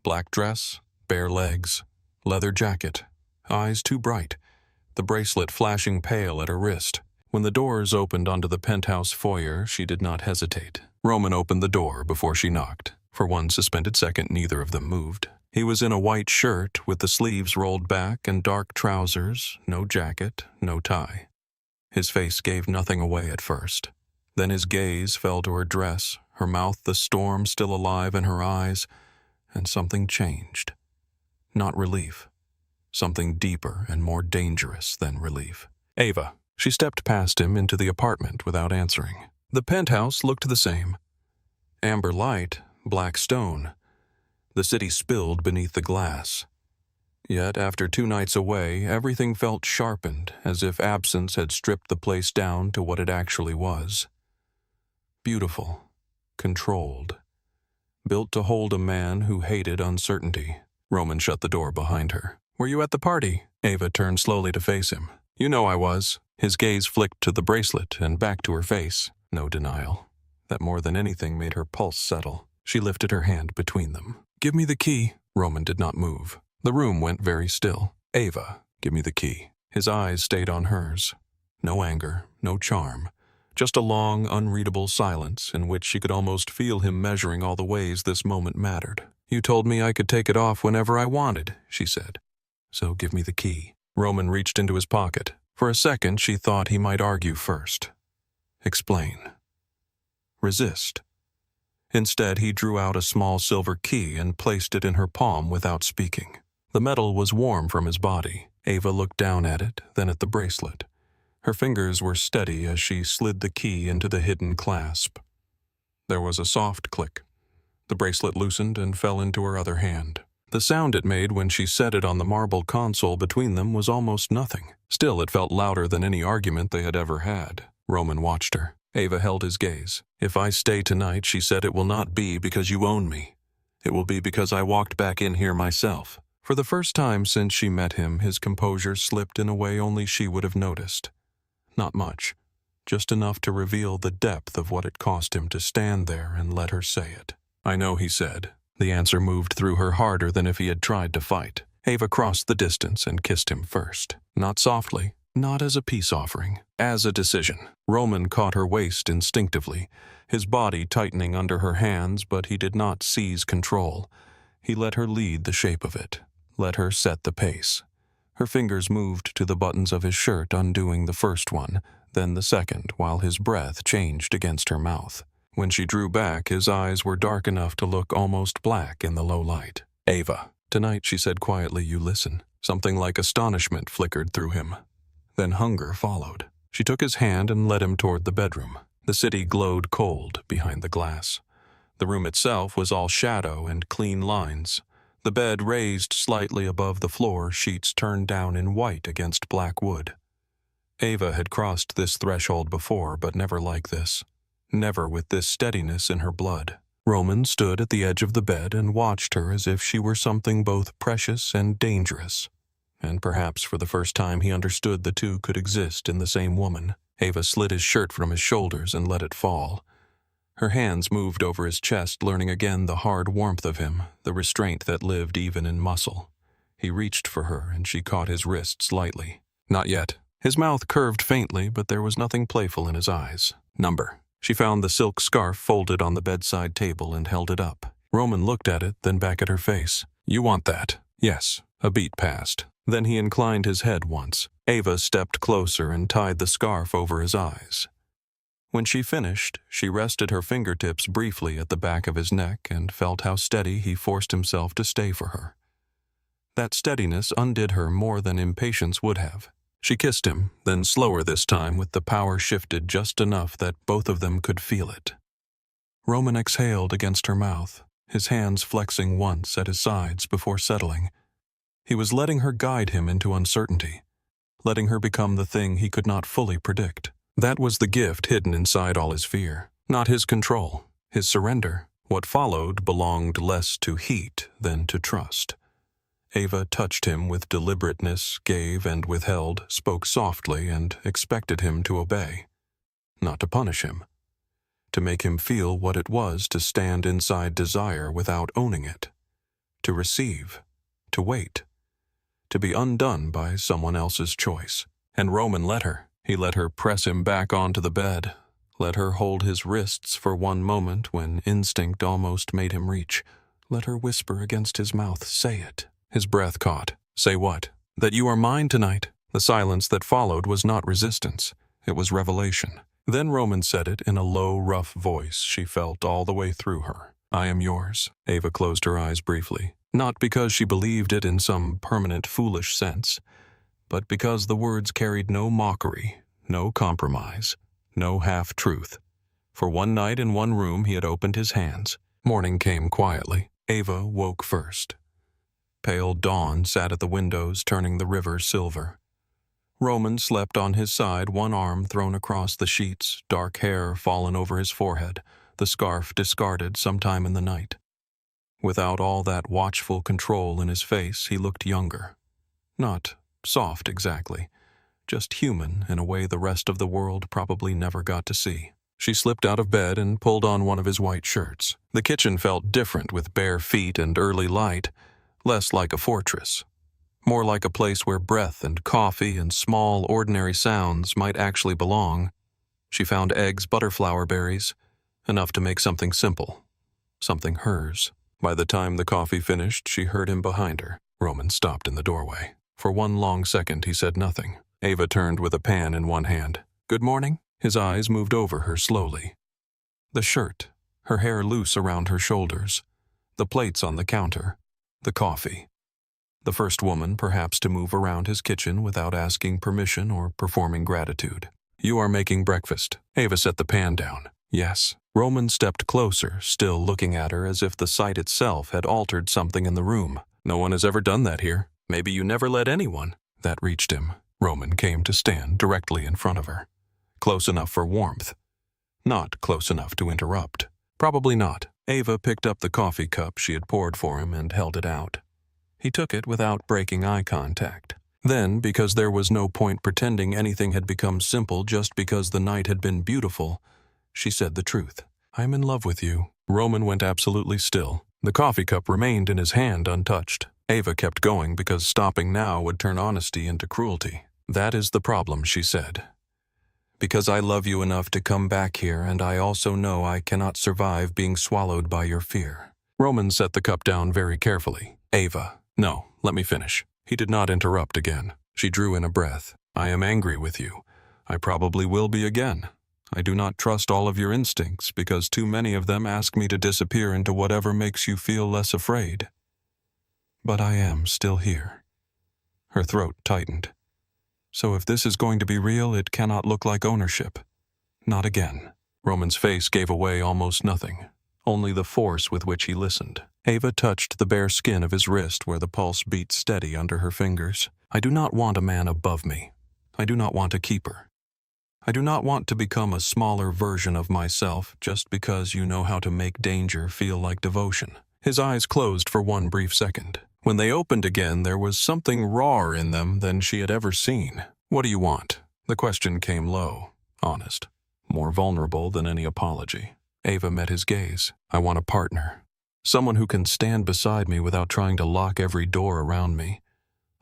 Black dress, bare legs, leather jacket, eyes too bright, the bracelet flashing pale at her wrist. When the doors opened onto the penthouse foyer, she did not hesitate. Roman opened the door before she knocked. For one suspended second, neither of them moved. He was in a white shirt with the sleeves rolled back and dark trousers, no jacket, no tie. His face gave nothing away at first. Then his gaze fell to her dress, her mouth the storm still alive in her eyes, and something changed. Not relief. Something deeper and more dangerous than relief. Ava. She stepped past him into the apartment without answering. The penthouse looked the same. Amber light, black stone. The city spilled beneath the glass. Yet after 2 nights away, everything felt sharpened, as if absence had stripped the place down to what it actually was. Beautiful, controlled, built to hold a man who hated uncertainty. Roman shut the door behind her. "Were you at the party?" Ava turned slowly to face him. "You know I was." His gaze flicked to the bracelet and back to her face. No denial. That more than anything made her pulse settle. She lifted her hand between them. "Give me the key." Roman did not move. The room went very still. "Ava, give me the key." His eyes stayed on hers. No anger, no charm. Just a long, unreadable silence in which she could almost feel him measuring all the ways this moment mattered. "You told me I could take it off whenever I wanted," she said. "So give me the key." Roman reached into his pocket. For a second, she thought he might argue first. Explain. Resist. Instead, he drew out a small silver key and placed it in her palm without speaking. The metal was warm from his body. Ava looked down at it, then at the bracelet. Her fingers were steady as she slid the key into the hidden clasp. There was a soft click. The bracelet loosened and fell into her other hand. The sound it made when she set it on the marble console between them was almost nothing. Still, it felt louder than any argument they had ever had. Roman watched her. Ava held his gaze. "If I stay tonight," she said, "it will not be because you own me. It will be because I walked back in here myself." For the first time since she met him, his composure slipped in a way only she would have noticed. Not much, just enough to reveal the depth of what it cost him to stand there and let her say it. "I know," he said. The answer moved through her harder than if he had tried to fight. Ava crossed the distance and kissed him first. Not softly, not as a peace offering, as a decision. Roman caught her waist instinctively, his body tightening under her hands, but he did not seize control. He let her lead the shape of it, let her set the pace. Her fingers moved to the buttons of his shirt, undoing the first one, then the second, while his breath changed against her mouth. When she drew back, his eyes were dark enough to look almost black in the low light. "Ava." "Tonight," she said quietly, "you listen." Something like astonishment flickered through him. Then hunger followed. She took his hand and led him toward the bedroom. The city glowed cold behind the glass. The room itself was all shadow and clean lines. The bed raised slightly above the floor, sheets turned down in white against black wood. Ava had crossed this threshold before, but never like this. Never with this steadiness in her blood. Roman stood at the edge of the bed and watched her as if she were something both precious and dangerous. And perhaps for the first time he understood the two could exist in the same woman. Ava slid his shirt from his shoulders and let it fall. Her hands moved over his chest, learning again the hard warmth of him, the restraint that lived even in muscle. He reached for her, and she caught his wrists lightly. "Not yet." His mouth curved faintly, but there was nothing playful in his eyes. "Number." She found the silk scarf folded on the bedside table and held it up. Roman looked at it, then back at her face. "You want that?" "Yes." A beat passed. Then he inclined his head once. Ava stepped closer and tied the scarf over his eyes. When she finished, she rested her fingertips briefly at the back of his neck and felt how steady he forced himself to stay for her. That steadiness undid her more than impatience would have. She kissed him, then slower this time, with the power shifted just enough that both of them could feel it. Roman exhaled against her mouth, his hands flexing once at his sides before settling. He was letting her guide him into uncertainty, letting her become the thing he could not fully predict. That was the gift hidden inside all his fear. Not his control, his surrender. What followed belonged less to heat than to trust. Ava touched him with deliberateness, gave and withheld, spoke softly, and expected him to obey. Not to punish him. To make him feel what it was to stand inside desire without owning it. To receive. To wait. To be undone by someone else's choice. And Roman let her. He let her press him back onto the bed, let her hold his wrists for one moment when instinct almost made him reach, let her whisper against his mouth, "Say it." His breath caught. "Say what?" "That you are mine tonight." The silence that followed was not resistance. It was revelation. Then Roman said it in a low, rough voice she felt all the way through her. "I am yours." Ava closed her eyes briefly. Not because she believed it in some permanent foolish sense, but because the words carried no mockery, no compromise, no half-truth. For one night in one room he had opened his hands. Morning came quietly. Ava woke first. Pale dawn sat at the windows, turning the river silver. Roman slept on his side, one arm thrown across the sheets, dark hair fallen over his forehead, the scarf discarded sometime in the night. Without all that watchful control in his face, he looked younger. Not soft exactly, just human in a way the rest of the world probably never got to see. She slipped out of bed and pulled on one of his white shirts. The kitchen felt different with bare feet and early light, less like a fortress. More like a place where breath and coffee and small, ordinary sounds might actually belong. She found eggs, butterflower berries, enough to make something simple, something hers. By the time the coffee finished, she heard him behind her. Roman stopped in the doorway. For one long second, he said nothing. Ava turned with a pan in one hand. "Good morning?" His eyes moved over her slowly. The shirt, her hair loose around her shoulders, the plates on the counter, the coffee. The first woman, perhaps, to move around his kitchen without asking permission or performing gratitude. "You are making breakfast." Ava set the pan down. "Yes." Roman stepped closer, still looking at her as if the sight itself had altered something in the room. "No one has ever done that here. Maybe you never let anyone." That reached him. Roman came to stand directly in front of her. Close enough for warmth. Not close enough to interrupt. Probably not. Ava picked up the coffee cup she had poured for him and held it out. He took it without breaking eye contact. Then, because there was no point pretending anything had become simple just because the night had been beautiful, she said the truth. "I'm in love with you." Roman went absolutely still. The coffee cup remained in his hand untouched. Ava kept going because stopping now would turn honesty into cruelty. "That is the problem," she said. "Because I love you enough to come back here, and I also know I cannot survive being swallowed by your fear." Roman set the cup down very carefully. "Ava, no, let me finish." He did not interrupt again. She drew in a breath. "I am angry with you. I probably will be again. I do not trust all of your instincts because too many of them ask me to disappear into whatever makes you feel less afraid. But I am still here." Her throat tightened. "So if this is going to be real, it cannot look like ownership. Not again." Roman's face gave away almost nothing, only the force with which he listened. Ava touched the bare skin of his wrist where the pulse beat steady under her fingers. "I do not want a man above me. I do not want a keeper. I do not want to become a smaller version of myself just because you know how to make danger feel like devotion." His eyes closed for one brief second. When they opened again, there was something rawer in them than she had ever seen. "What do you want?" The question came low, honest, more vulnerable than any apology. Ava met his gaze. "I want a partner. Someone who can stand beside me without trying to lock every door around me.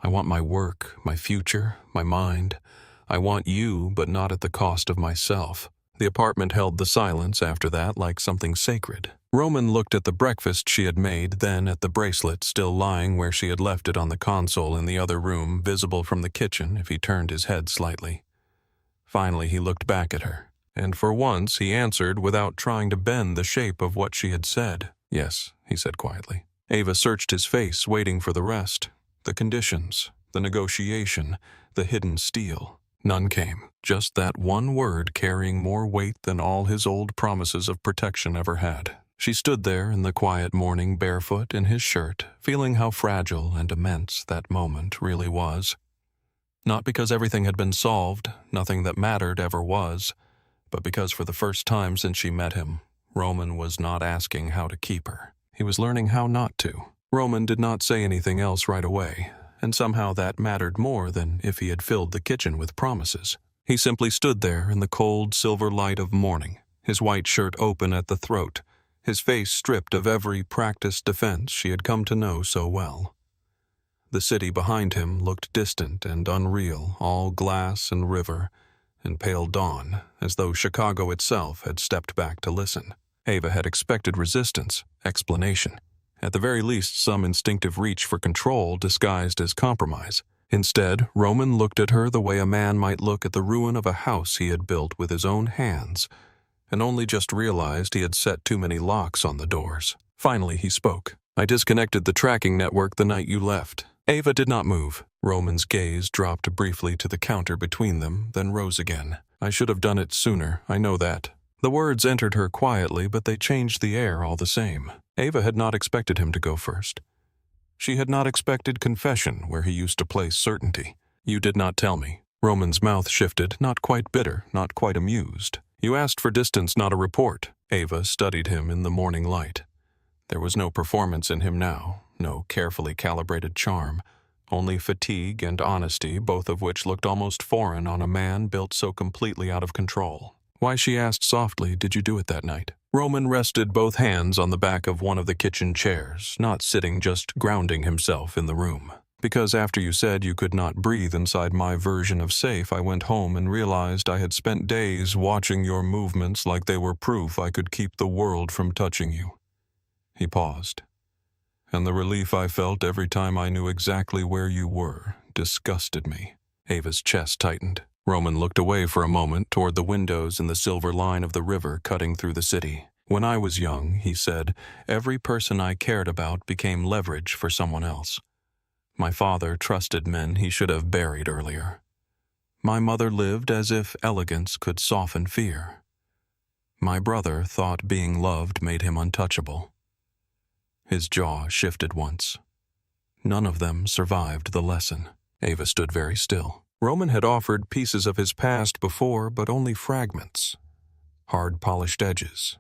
I want my work, my future, my mind. I want you, but not at the cost of myself." The apartment held the silence after that like something sacred. Roman looked at the breakfast she had made, then at the bracelet still lying where she had left it on the console in the other room, visible from the kitchen if he turned his head slightly. Finally, he looked back at her, and for once he answered without trying to bend the shape of what she had said. "Yes," he said quietly. Ava searched his face, waiting for the rest. The conditions, the negotiation, the hidden steel. None came. Just that one word carrying more weight than all his old promises of protection ever had. She stood there in the quiet morning, barefoot in his shirt, feeling how fragile and immense that moment really was. Not because everything had been solved, nothing that mattered ever was, but because for the first time since she met him, Roman was not asking how to keep her. He was learning how not to. Roman did not say anything else right away, and somehow that mattered more than if he had filled the kitchen with promises. He simply stood there in the cold silver light of morning, his white shirt open at the throat, his face stripped of every practiced defense she had come to know so well. The city behind him looked distant and unreal, all glass and river and pale dawn, as though Chicago itself had stepped back to listen. Ava had expected resistance, explanation, at the very least some instinctive reach for control disguised as compromise. Instead, Roman looked at her the way a man might look at the ruin of a house he had built with his own hands, and only just realized he had set too many locks on the doors. Finally, he spoke. "I disconnected the tracking network the night you left." Ava did not move. Roman's gaze dropped briefly to the counter between them, then rose again. "I should have done it sooner, I know that. The words entered her quietly, but they changed the air all the same. Ava had not expected him to go first. She had not expected confession where he used to place certainty. "You did not tell me." Roman's mouth shifted, not quite bitter, not quite amused. "You asked for distance, not a report." Ava studied him in the morning light. There was no performance in him now, no carefully calibrated charm, only fatigue and honesty, both of which looked almost foreign on a man built so completely out of control. "Why," she asked softly, "did you do it that night?" Roman rested both hands on the back of one of the kitchen chairs, not sitting, just grounding himself in the room. "Because after you said you could not breathe inside my version of safe, I went home and realized I had spent days watching your movements like they were proof I could keep the world from touching you." He paused. "And the relief I felt every time I knew exactly where you were disgusted me." Ava's chest tightened. Roman looked away for a moment toward the windows and the silver line of the river cutting through the city. "When I was young," he said, "every person I cared about became leverage for someone else. My father trusted men he should have buried earlier. My mother lived as if elegance could soften fear. My brother thought being loved made him untouchable." His jaw shifted once. None of them survived the lesson. Ava stood very still. Roman had offered pieces of his past before, but only fragments. Hard polished edges.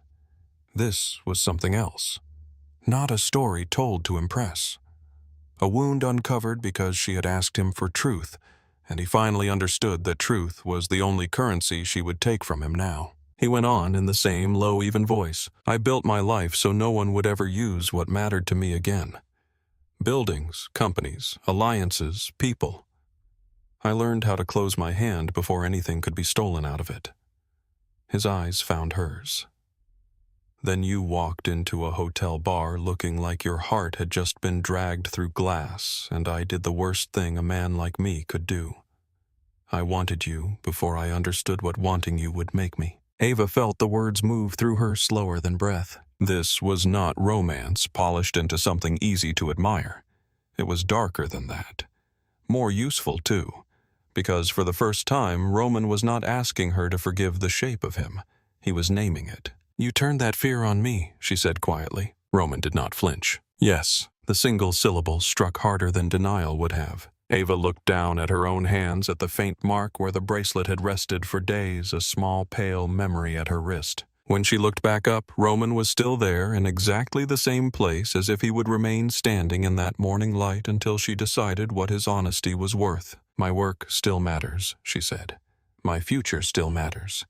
This was something else. Not a story told to impress. A wound uncovered because she had asked him for truth, and he finally understood that truth was the only currency she would take from him now. He went on in the same low, even voice. "I built my life so no one would ever use what mattered to me again. Buildings, companies, alliances, people. I learned how to close my hand before anything could be stolen out of it." His eyes found hers. "Then you walked into a hotel bar looking like your heart had just been dragged through glass, and I did the worst thing a man like me could do. I wanted you before I understood what wanting you would make me." Ava felt the words move through her slower than breath. This was not romance polished into something easy to admire. It was darker than that. More useful, too, because for the first time, Roman was not asking her to forgive the shape of him. He was naming it. "You turned that fear on me," she said quietly. Roman did not flinch. "Yes." The single syllable struck harder than denial would have. Ava looked down at her own hands, at the faint mark where the bracelet had rested for days, a small pale memory at her wrist. When she looked back up, Roman was still there in exactly the same place, as if he would remain standing in that morning light until she decided what his honesty was worth. "My work still matters," she said. "My future still matters.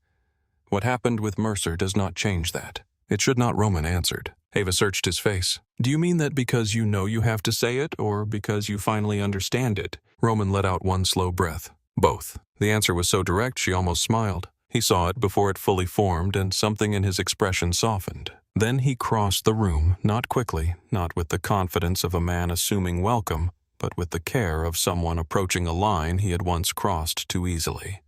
What happened with Mercer does not change that." "It should not," Roman answered. Ava searched his face. "Do you mean that because you know you have to say it, or because you finally understand it?" Roman let out one slow breath. "Both." The answer was so direct she almost smiled. He saw it before it fully formed, and something in his expression softened. Then he crossed the room, not quickly, not with the confidence of a man assuming welcome, but with the care of someone approaching a line he had once crossed too easily.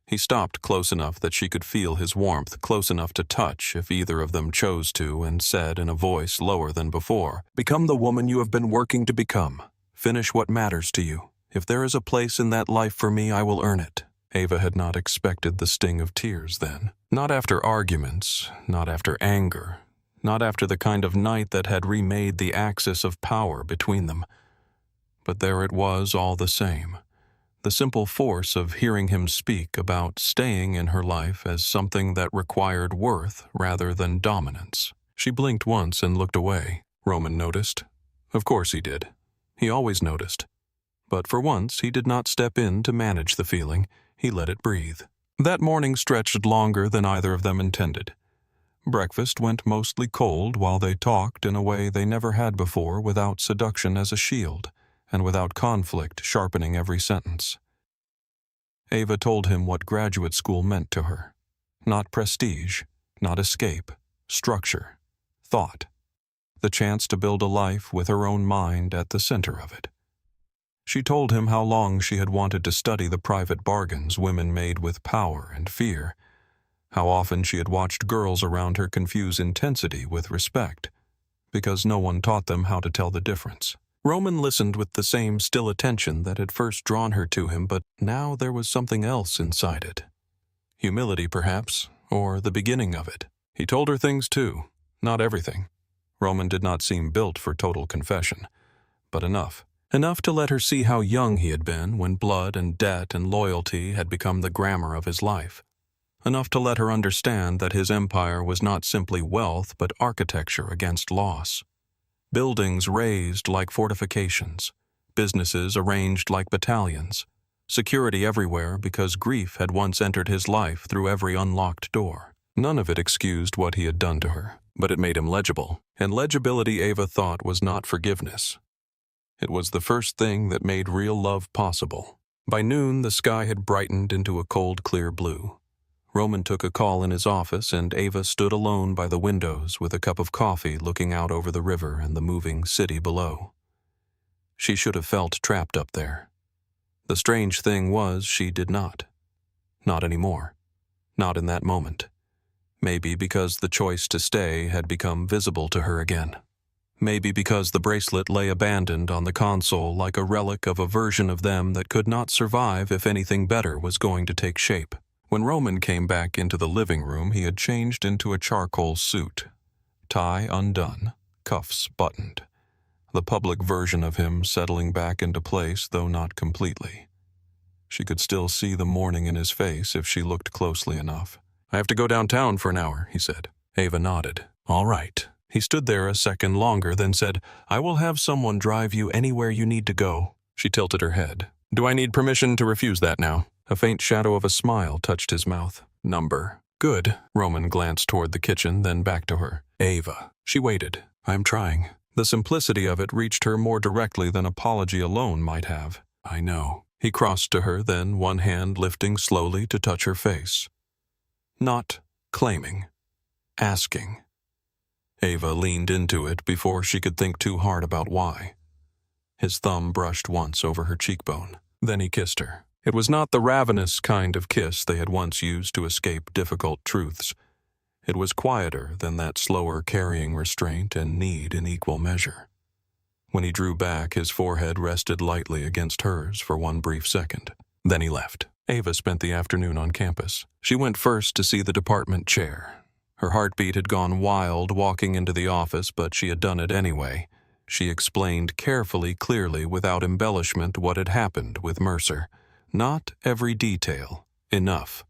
He stopped close enough that she could feel his warmth, close enough to touch if either of them chose to, and said in a voice lower than before, "Become the woman you have been working to become. Finish what matters to you. If there is a place in that life for me, I will earn it." Ava had not expected the sting of tears then. Not after arguments, not after anger, not after the kind of night that had remade the axis of power between them. But there it was all the same. The simple force of hearing him speak about staying in her life as something that required worth rather than dominance. She blinked once and looked away. Roman noticed. Of course he did. He always noticed. But for once he did not step in to manage the feeling. He let it breathe. That morning stretched longer than either of them intended. Breakfast went mostly cold while they talked in a way they never had before, without seduction as a shield, and without conflict sharpening every sentence. Ava told him what graduate school meant to her. Not prestige, not escape, structure, thought. The chance to build a life with her own mind at the center of it. She told him how long she had wanted to study the private bargains women made with power and fear, how often she had watched girls around her confuse intensity with respect, because no one taught them how to tell the difference. Roman listened with the same still attention that had first drawn her to him, but now there was something else inside it. Humility, perhaps, or the beginning of it. He told her things too, not everything. Roman did not seem built for total confession, but enough. Enough to let her see how young he had been when blood and debt and loyalty had become the grammar of his life. Enough to let her understand that his empire was not simply wealth but architecture against loss. Buildings raised like fortifications, businesses arranged like battalions, security everywhere because grief had once entered his life through every unlocked door. None of it excused what he had done to her, but it made him legible, and legibility Ava thought was not forgiveness. It was the first thing that made real love possible. By noon, the sky had brightened into a cold, clear blue. Roman took a call in his office, and Ava stood alone by the windows with a cup of coffee looking out over the river and the moving city below. She should have felt trapped up there. The strange thing was she did not. Not anymore. Not in that moment. Maybe because the choice to stay had become visible to her again. Maybe because the bracelet lay abandoned on the console like a relic of a version of them that could not survive if anything better was going to take shape. When Roman came back into the living room, he had changed into a charcoal suit. Tie undone, cuffs buttoned. The public version of him settling back into place, though not completely. She could still see the mourning in his face if she looked closely enough. "I have to go downtown for an hour," he said. Ava nodded. "All right." He stood there a second longer, then said, "I will have someone drive you anywhere you need to go." She tilted her head. "Do I need permission to refuse that now?" A faint shadow of a smile touched his mouth. "Number." "Good." Roman glanced toward the kitchen, then back to her. "Ava." She waited. "I'm trying." The simplicity of it reached her more directly than apology alone might have. "I know." He crossed to her, then one hand lifting slowly to touch her face. Not claiming. Asking. Ava leaned into it before she could think too hard about why. His thumb brushed once over her cheekbone. Then he kissed her. It was not the ravenous kind of kiss they had once used to escape difficult truths. It was quieter than that slower carrying restraint and need in equal measure. When he drew back, his forehead rested lightly against hers for one brief second. Then he left. Ava spent the afternoon on campus. She went first to see the department chair. Her heartbeat had gone wild walking into the office, but she had done it anyway. She explained carefully, clearly, without embellishment, what had happened with Mercer. Not every detail. Enough.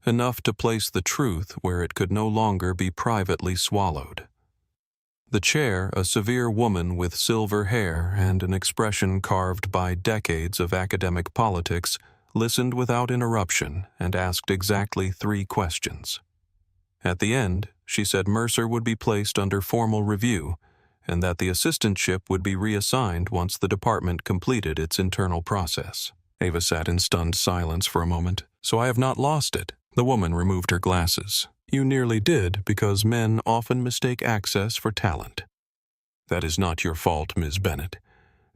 Enough to place the truth where it could no longer be privately swallowed. The chair, a severe woman with silver hair and an expression carved by decades of academic politics, listened without interruption and asked exactly 3 questions. At the end, she said Mercer would be placed under formal review and that the assistantship would be reassigned once the department completed its internal process. Ava sat in stunned silence for a moment. "So I have not lost it." The woman removed her glasses. "You nearly did, because men often mistake access for talent. That is not your fault, Ms. Bennett.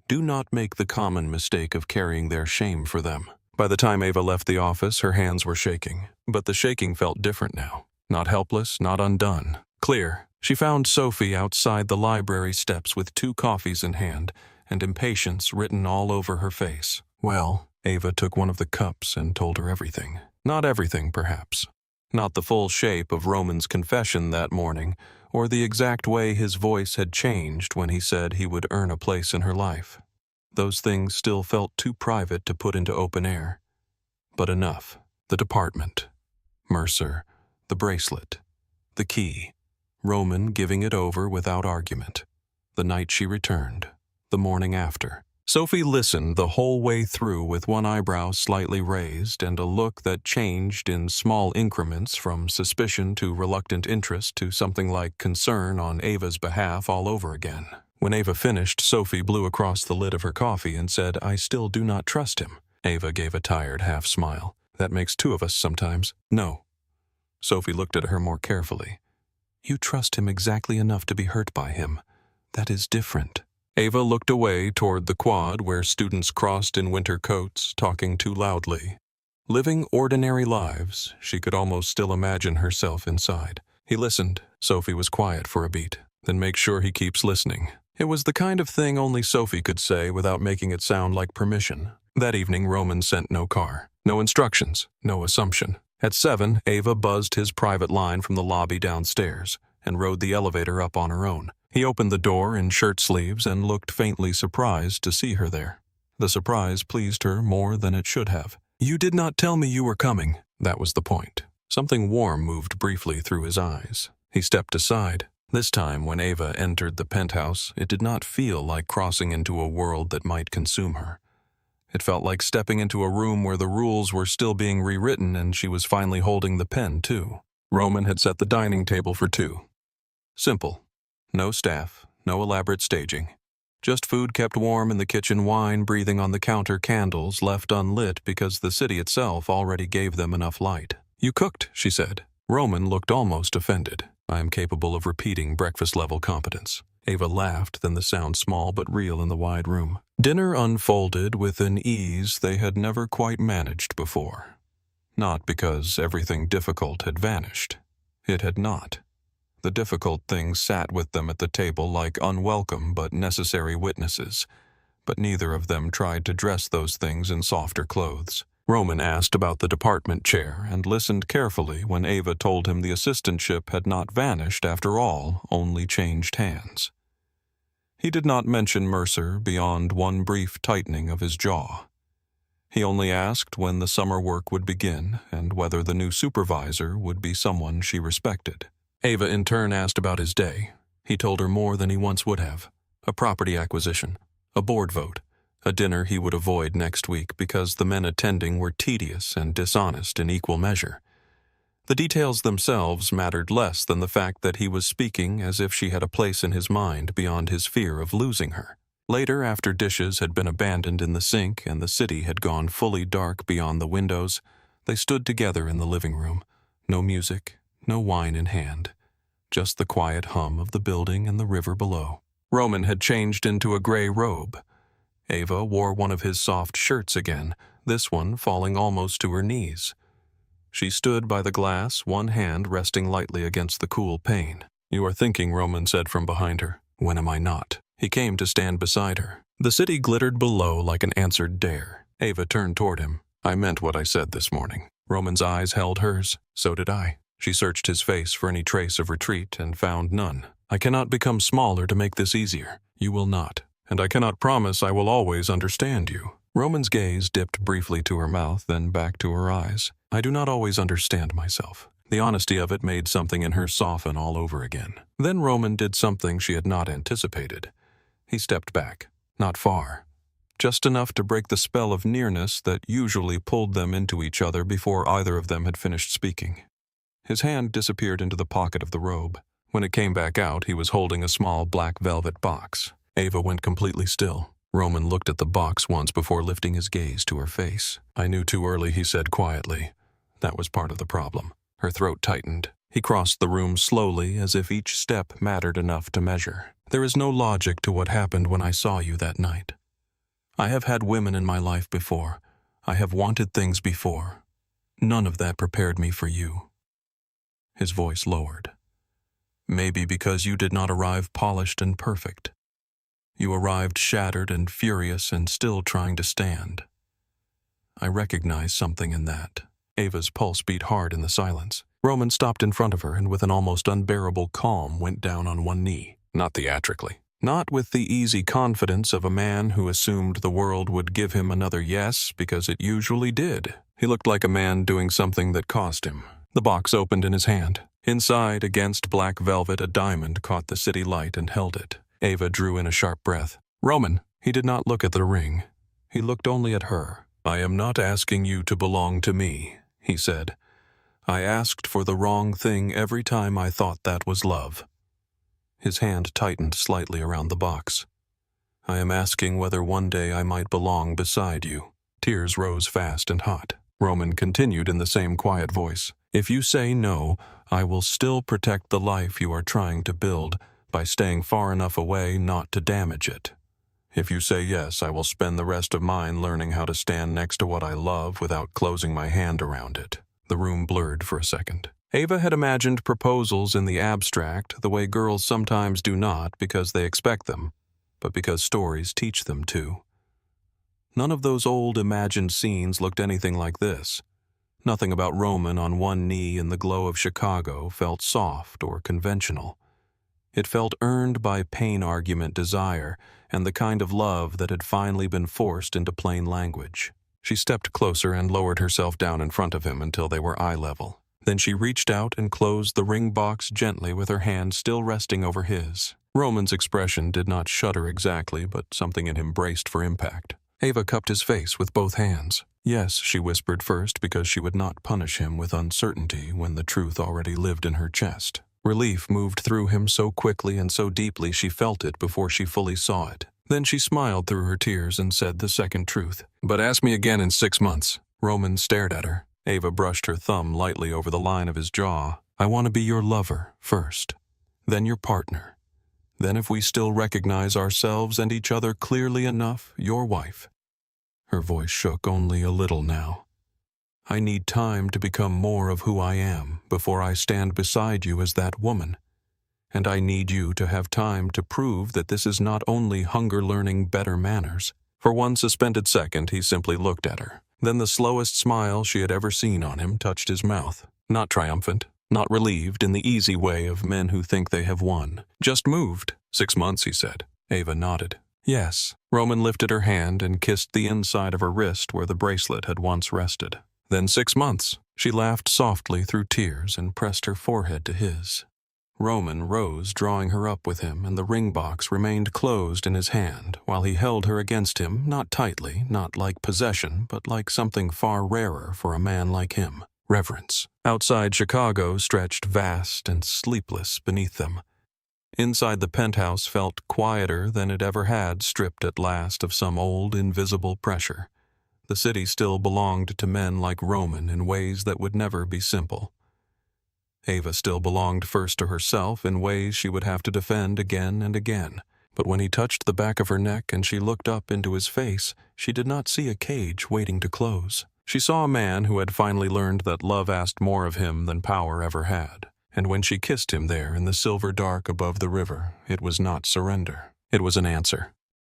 Do not make the common mistake of carrying their shame for them." By the time Ava left the office, her hands were shaking. But the shaking felt different now. Not helpless, not undone. Clear. She found Sophie outside the library steps with 2 coffees in hand, and impatience written all over her face. "Well," Ava took one of the cups and told her everything. Not everything, perhaps. Not the full shape of Roman's confession that morning, or the exact way his voice had changed when he said he would earn a place in her life. Those things still felt too private to put into open air. But enough. The department. Mercer. The bracelet. The key. Roman giving it over without argument. The night she returned. The morning after. Sophie listened the whole way through with one eyebrow slightly raised and a look that changed in small increments from suspicion to reluctant interest to something like concern on Ava's behalf all over again. When Ava finished, Sophie blew across the lid of her coffee and said, "I still do not trust him." Ava gave a tired half-smile. "That makes 2 of us sometimes." "No." Sophie looked at her more carefully. "You trust him exactly enough to be hurt by him. That is different." Ava looked away toward the quad where students crossed in winter coats, talking too loudly. Living ordinary lives, she could almost still imagine herself inside. He listened. Sophie was quiet for a beat. "Then make sure he keeps listening." It was the kind of thing only Sophie could say without making it sound like permission. That evening, Roman sent no car. No instructions, no assumption. At 7, Ava buzzed his private line from the lobby downstairs and rode the elevator up on her own. He opened the door in shirt sleeves and looked faintly surprised to see her there. The surprise pleased her more than it should have. "You did not tell me you were coming." That was the point. Something warm moved briefly through his eyes. He stepped aside. This time, when Ava entered the penthouse, it did not feel like crossing into a world that might consume her. It felt like stepping into a room where the rules were still being rewritten and she was finally holding the pen, too. Roman had set the dining table for 2. Simple. No staff, no elaborate staging. Just food kept warm in the kitchen, wine breathing on the counter, candles left unlit because the city itself already gave them enough light. "You cooked," she said. Roman looked almost offended. "I am capable of repeating breakfast-level competence." Ava laughed, then the sound small but real in the wide room. Dinner unfolded with an ease they had never quite managed before. Not because everything difficult had vanished. It had not. The difficult things sat with them at the table like unwelcome but necessary witnesses, but neither of them tried to dress those things in softer clothes. Roman asked about the department chair and listened carefully when Ava told him the assistantship had not vanished after all, only changed hands. He did not mention Mercer beyond one brief tightening of his jaw. He only asked when the summer work would begin and whether the new supervisor would be someone she respected. Ava in turn asked about his day. He told her more than he once would have. A property acquisition, a board vote, a dinner he would avoid next week because the men attending were tedious and dishonest in equal measure. The details themselves mattered less than the fact that he was speaking as if she had a place in his mind beyond his fear of losing her. Later, after dishes had been abandoned in the sink and the city had gone fully dark beyond the windows, they stood together in the living room. No music, no wine in hand. Just the quiet hum of the building and the river below. Roman had changed into a gray robe. Ava wore one of his soft shirts again, this one falling almost to her knees. She stood by the glass, one hand resting lightly against the cool pane. "You are thinking," Roman said from behind her. "When am I not?" He came to stand beside her. The city glittered below like an answered dare. Ava turned toward him. "I meant what I said this morning." Roman's eyes held hers. "So did I." She searched his face for any trace of retreat and found none. "I cannot become smaller to make this easier." "You will not. And I cannot promise I will always understand you." Roman's gaze dipped briefly to her mouth, then back to her eyes. "I do not always understand myself." The honesty of it made something in her soften all over again. Then Roman did something she had not anticipated. He stepped back. Not far. Just enough to break the spell of nearness that usually pulled them into each other before either of them had finished speaking. His hand disappeared into the pocket of the robe. When it came back out, he was holding a small black velvet box. Ava went completely still. Roman looked at the box once before lifting his gaze to her face. "I knew too early," he said quietly. That was part of the problem. Her throat tightened. He crossed the room slowly, as if each step mattered enough to measure. "There is no logic to what happened when I saw you that night. I have had women in my life before. I have wanted things before. None of that prepared me for you." His voice lowered. "Maybe because you did not arrive polished and perfect. You arrived shattered and furious and still trying to stand. I recognize something in that." Ava's pulse beat hard in the silence. Roman stopped in front of her and with an almost unbearable calm went down on one knee. Not theatrically. Not with the easy confidence of a man who assumed the world would give him another yes because it usually did. He looked like a man doing something that cost him. The box opened in his hand. Inside, against black velvet, a diamond caught the city light and held it. Ava drew in a sharp breath. "Roman." He did not look at the ring. He looked only at her. "I am not asking you to belong to me," he said. "I asked for the wrong thing every time I thought that was love." His hand tightened slightly around the box. "I am asking whether one day I might belong beside you." Tears rose fast and hot. Roman continued in the same quiet voice. "If you say no, I will still protect the life you are trying to build by staying far enough away not to damage it. If you say yes, I will spend the rest of mine learning how to stand next to what I love without closing my hand around it." The room blurred for a second. Ava had imagined proposals in the abstract the way girls sometimes do not because they expect them, but because stories teach them to. None of those old imagined scenes looked anything like this. Nothing about Roman on one knee in the glow of Chicago felt soft or conventional. It felt earned by pain-argument desire and the kind of love that had finally been forced into plain language. She stepped closer and lowered herself down in front of him until they were eye level. Then she reached out and closed the ring box gently with her hand still resting over his. Roman's expression did not shudder exactly, but something in him braced for impact. Ava cupped his face with both hands. Yes, she whispered first because she would not punish him with uncertainty when the truth already lived in her chest. Relief moved through him so quickly and so deeply she felt it before she fully saw it. Then she smiled through her tears and said the second truth. "But ask me again in 6 months." Roman stared at her. Ava brushed her thumb lightly over the line of his jaw. "I want to be your lover first, then your partner. Then if we still recognize ourselves and each other clearly enough, your wife." Her voice shook only a little now. "I need time to become more of who I am before I stand beside you as that woman. And I need you to have time to prove that this is not only hunger learning better manners." For one suspended second, he simply looked at her. Then the slowest smile she had ever seen on him touched his mouth. Not triumphant, not relieved in the easy way of men who think they have won. Just moved. 6 months, he said. Ava nodded. Yes. Roman lifted her hand and kissed the inside of her wrist where the bracelet had once rested. Then 6 months. She laughed softly through tears and pressed her forehead to his. Roman rose, drawing her up with him, and the ring box remained closed in his hand, while he held her against him, not tightly, not like possession, but like something far rarer for a man like him. Reverence. Outside Chicago stretched vast and sleepless beneath them. Inside the penthouse felt quieter than it ever had, stripped at last of some old, invisible pressure. The city still belonged to men like Roman in ways that would never be simple. Ava still belonged first to herself in ways she would have to defend again and again. But when he touched the back of her neck and she looked up into his face, she did not see a cage waiting to close. She saw a man who had finally learned that love asked more of him than power ever had. And when she kissed him there in the silver dark above the river, it was not surrender. It was an answer.